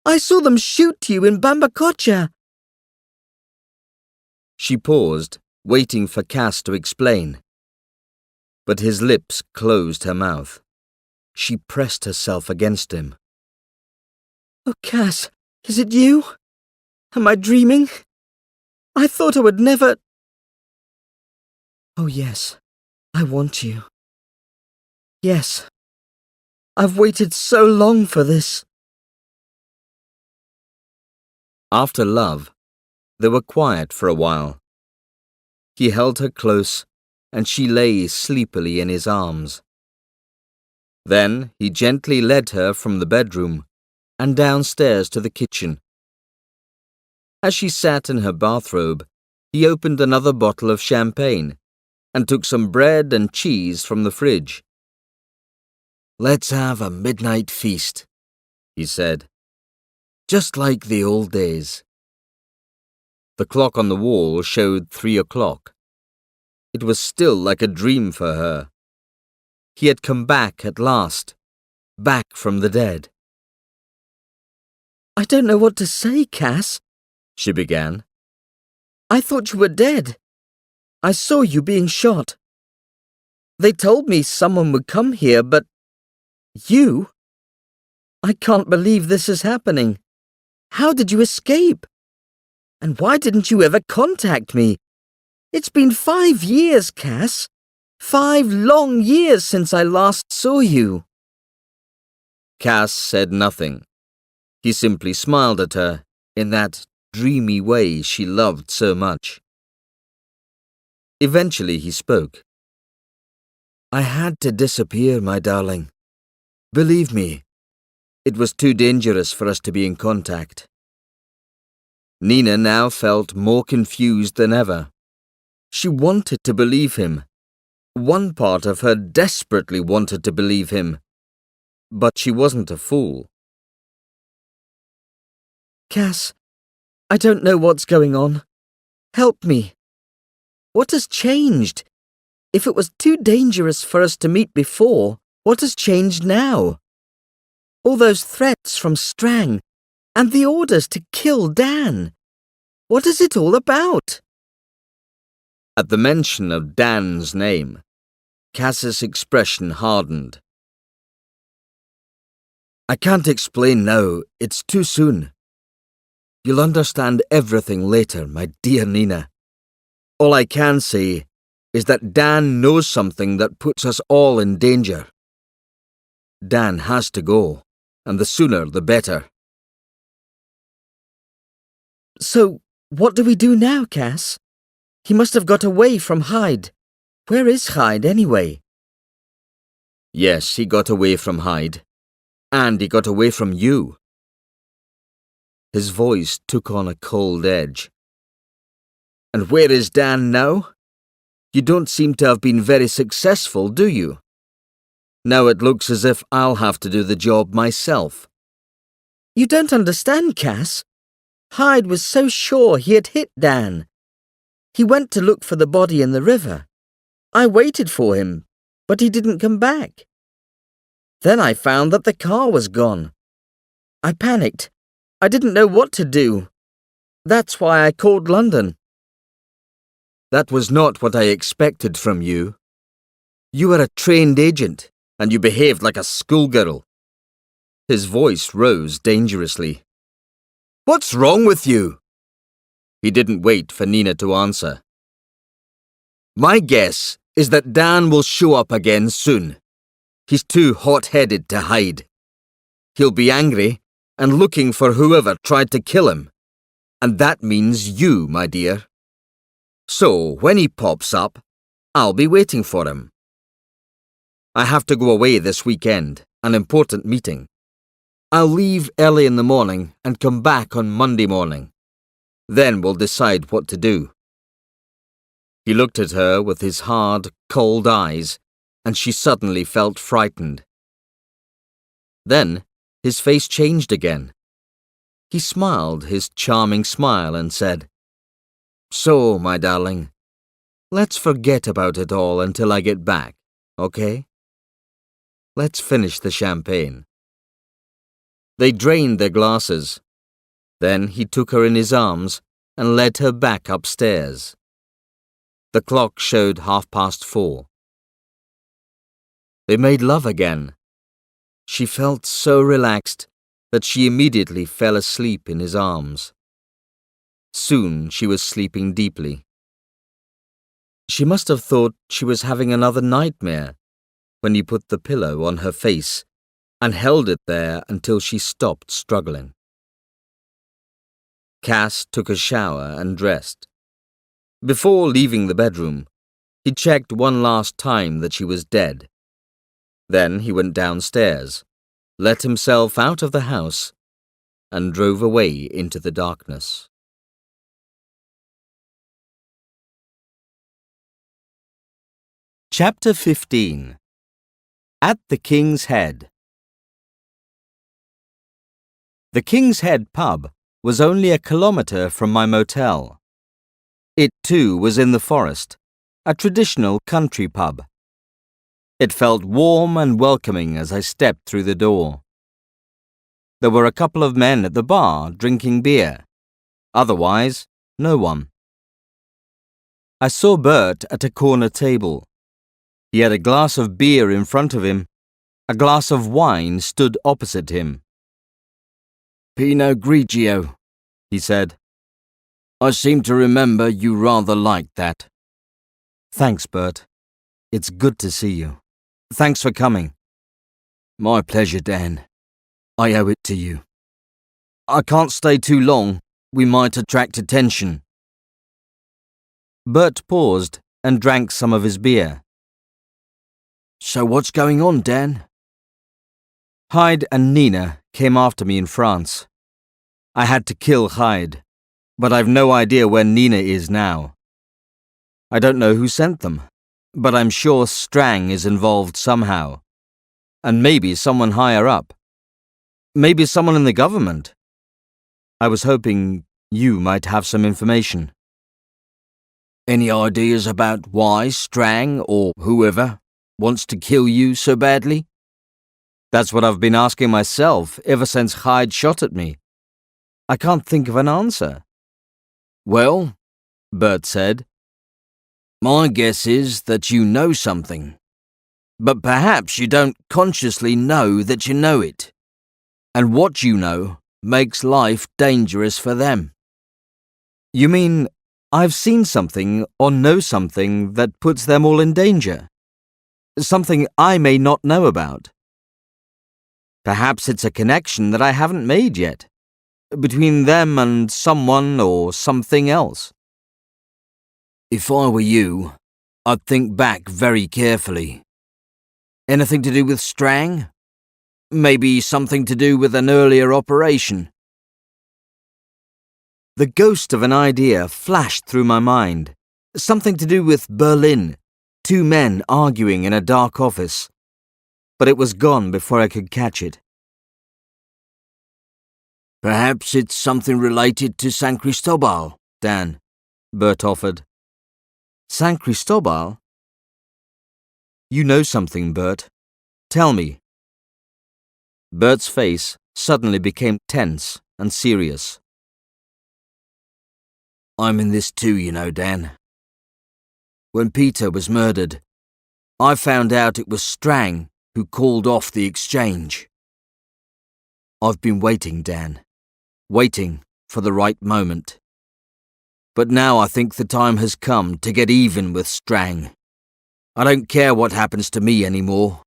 I saw them shoot you in Bambacocha. She paused, waiting for Cass to explain. But his lips closed her mouth. She pressed herself against him. Oh, Cass, is it you? Am I dreaming? I thought I would never... Oh, yes, I want you. Yes, I've waited so long for this. After love, they were quiet for a while. He held her close, and she lay sleepily in his arms. Then he gently led her from the bedroom and downstairs to the kitchen. As she sat in her bathrobe, he opened another bottle of champagne and took some bread and cheese from the fridge. Let's have a midnight feast, he said. Just like the old days. The clock on the wall showed 3 o'clock. It was still like a dream for her. He had come back at last, back from the dead. I don't know what to say, Cass, she began. I thought you were dead. I saw you being shot. They told me someone would come here, but... You? I can't believe this is happening. How did you escape? And why didn't you ever contact me? It's been 5 years, Cass. 5 long years since I last saw you. Cass said nothing. He simply smiled at her in that dreamy way she loved so much. Eventually he spoke. I had to disappear, my darling. Believe me, it was too dangerous for us to be in contact. Nina now felt more confused than ever. She wanted to believe him. One part of her desperately wanted to believe him. But she wasn't a fool. Cass, I don't know what's going on. Help me. What has changed? If it was too dangerous for us to meet before, what has changed now? All those threats from Strang, and the orders to kill Dan. What is it all about? At the mention of Dan's name, Cass's expression hardened. I can't explain now. It's too soon. You'll understand everything later, my dear Nina. All I can say is that Dan knows something that puts us all in danger. Dan has to go, and the sooner the better. So, what do we do now, Cass? He must have got away from Hyde. Where is Hyde, anyway? Yes, he got away from Hyde. And he got away from you. His voice took on a cold edge. And where is Dan now? You don't seem to have been very successful, do you? Now it looks as if I'll have to do the job myself. You don't understand, Cass. Hyde was so sure he had hit Dan. He went to look for the body in the river. I waited for him, but he didn't come back. Then I found that the car was gone. I panicked. I didn't know what to do. That's why I called London. That was not what I expected from you. You are a trained agent, and you behaved like a schoolgirl. His voice rose dangerously. What's wrong with you? He didn't wait for Nina to answer. My guess is that Dan will show up again soon. He's too hot-headed to hide. He'll be angry and looking for whoever tried to kill him. And that means you, my dear. So, when he pops up, I'll be waiting for him. I have to go away this weekend, an important meeting. I'll leave early in the morning and come back on Monday morning. Then we'll decide what to do. He looked at her with his hard, cold eyes, and she suddenly felt frightened. Then his face changed again. He smiled his charming smile and said, So, my darling, let's forget about it all until I get back, okay? Let's finish the champagne. They drained their glasses. Then he took her in his arms and led her back upstairs. The clock showed 4:30. They made love again. She felt so relaxed that she immediately fell asleep in his arms. Soon she was sleeping deeply. She must have thought she was having another nightmare when he put the pillow on her face and held it there until she stopped struggling. Cass took a shower and dressed. Before leaving the bedroom, he checked one last time that she was dead. Then he went downstairs, let himself out of the house, and drove away into the darkness. Chapter 15. At the King's Head. The King's Head pub was only a kilometre from my motel. It too was in the forest, a traditional country pub. It felt warm and welcoming as I stepped through the door. There were a couple of men at the bar drinking beer. Otherwise, no one. I saw Bert at a corner table. He had a glass of beer in front of him. A glass of wine stood opposite him. Pinot Grigio, he said. I seem to remember you rather liked that. Thanks, Bert. It's good to see you. Thanks for coming. My pleasure, Dan. I owe it to you. I can't stay too long. We might attract attention. Bert paused and drank some of his beer. So what's going on, Dan? Hyde and Nina came after me in France. I had to kill Hyde, but I've no idea where Nina is now. I don't know who sent them, but I'm sure Strang is involved somehow. And maybe someone higher up. Maybe someone in the government. I was hoping you might have some information. Any ideas about why Strang, or whoever, wants to kill you so badly? That's what I've been asking myself ever since Hyde shot at me. I can't think of an answer. Well, Bert said, my guess is that you know something. But perhaps you don't consciously know that you know it. And what you know makes life dangerous for them. You mean I've seen something or know something that puts them all in danger? Something I may not know about? Perhaps it's a connection that I haven't made yet, between them and someone or something else. If I were you, I'd think back very carefully. Anything to do with Strang? Maybe something to do with an earlier operation? The ghost of an idea flashed through my mind, Something to do with Berlin. 2 men arguing in a dark office. But it was gone before I could catch it. Perhaps it's something related to San Cristobal, Dan, Bert offered. San Cristobal? You know something, Bert. Tell me. Bert's face suddenly became tense and serious. I'm in this too, you know, Dan. When Peter was murdered, I found out it was Strang who called off the exchange. I've been waiting, Dan. Waiting for the right moment. But now I think the time has come to get even with Strang. I don't care what happens to me anymore.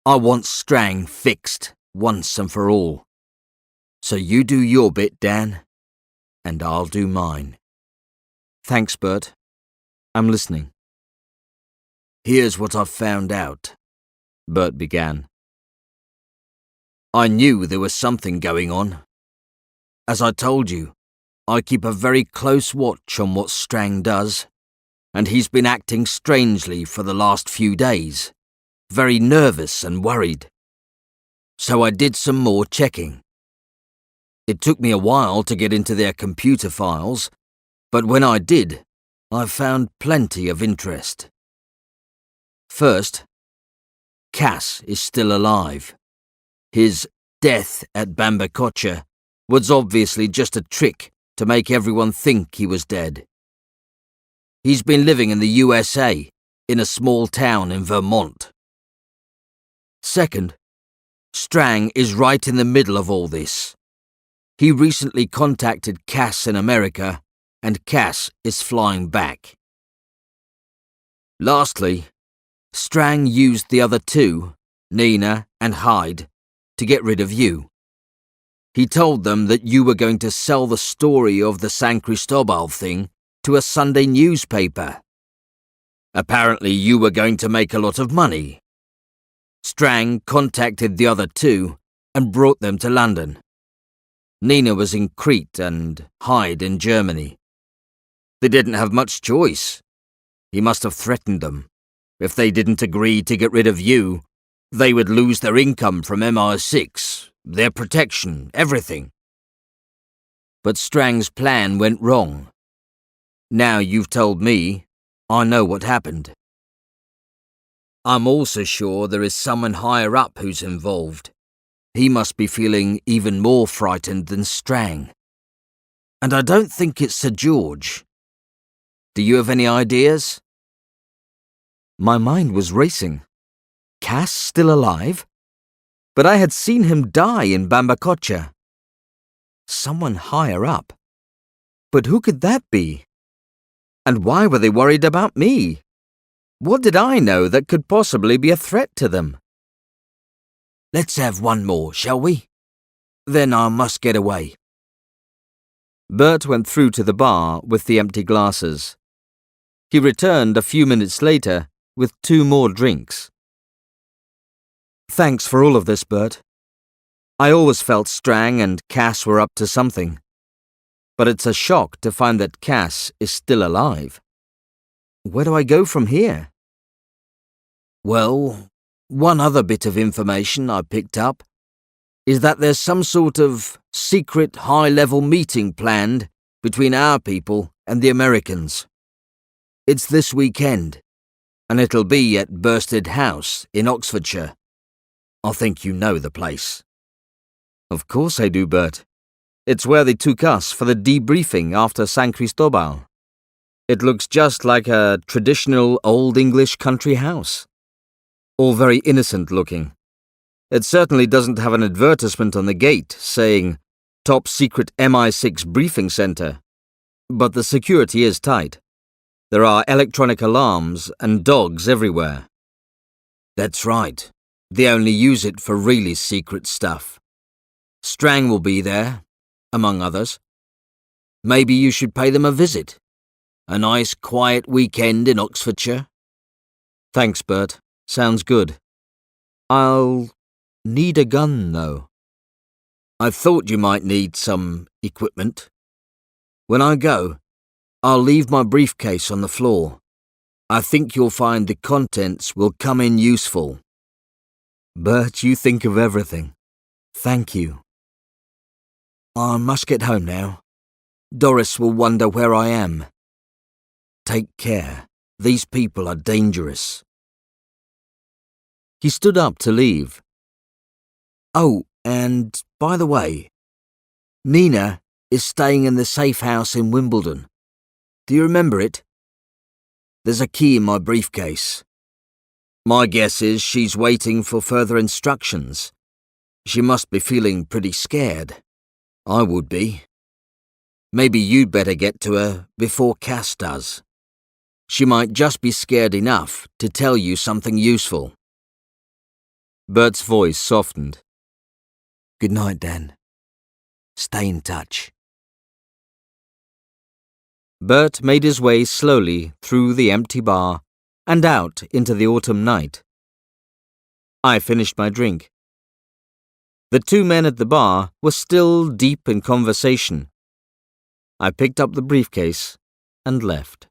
I want Strang fixed once and for all. So you do your bit, Dan, and I'll do mine. Thanks, Bert. I'm listening. Here's what I've found out, Bert began. I knew there was something going on. As I told you, I keep a very close watch on what Strang does, and he's been acting strangely for the last few days, very nervous and worried. So I did some more checking. It took me a while to get into their computer files, but when I did, I found plenty of interest. First, Cass is still alive. His death at Bambacocha was obviously just a trick to make everyone think he was dead. He's been living in the USA, in a small town in Vermont. Second, Strang is right in the middle of all this. He recently contacted Cass in America, and Cass is flying back. Lastly, Strang used the other 2, Nina and Hyde, to get rid of you. He told them that you were going to sell the story of the San Cristobal thing to a Sunday newspaper. Apparently you were going to make a lot of money. Strang contacted the other 2 and brought them to London. Nina was in Crete and Hyde in Germany. They didn't have much choice. He must have threatened them. If they didn't agree to get rid of you, they would lose their income from MI6, their protection, everything. But Strang's plan went wrong. Now you've told me, I know what happened. I'm also sure there is someone higher up who's involved. He must be feeling even more frightened than Strang. And I don't think it's Sir George. Do you have any ideas? My mind was racing. Cass still alive? But I had seen him die in Bambacocha. Someone higher up. But who could that be? And why were they worried about me? What did I know that could possibly be a threat to them? Let's have one more, shall we? Then I must get away. Bert went through to the bar with the empty glasses. He returned a few minutes later with 2 more drinks. Thanks for all of this, Bert. I always felt Strang and Cass were up to something. But it's a shock to find that Cass is still alive. Where do I go from here? Well, one other bit of information I picked up is that there's some sort of secret high-level meeting planned between our people and the Americans. It's this weekend, and it'll be at Bursted House in Oxfordshire. I think you know the place. Of course I do, Bert. It's where they took us for the debriefing after San Cristobal. It looks just like a traditional Old English country house. All very innocent looking. It certainly doesn't have an advertisement on the gate saying, Top Secret MI6 Briefing Center. But the security is tight. There are electronic alarms and dogs everywhere. That's right. They only use it for really secret stuff. Strang will be there, among others. Maybe you should pay them a visit. A nice quiet weekend in Oxfordshire. Thanks, Bert. Sounds good. I'll need a gun, though. I thought you might need some equipment. When I go, I'll leave my briefcase on the floor. I think you'll find the contents will come in useful. Bert, you think of everything. Thank you. I must get home now. Doris will wonder where I am. Take care. These people are dangerous. He stood up to leave. Oh, and by the way, Nina is staying in the safe house in Wimbledon. Do you remember it? There's a key in my briefcase. My guess is she's waiting for further instructions. She must be feeling pretty scared. I would be. Maybe you'd better get to her before Cass does. She might just be scared enough to tell you something useful. Bert's voice softened. Good night, Dan. Stay in touch. Bert made his way slowly through the empty bar and out into the autumn night. I finished my drink. The two men at the bar were still deep in conversation. I picked up the briefcase and left.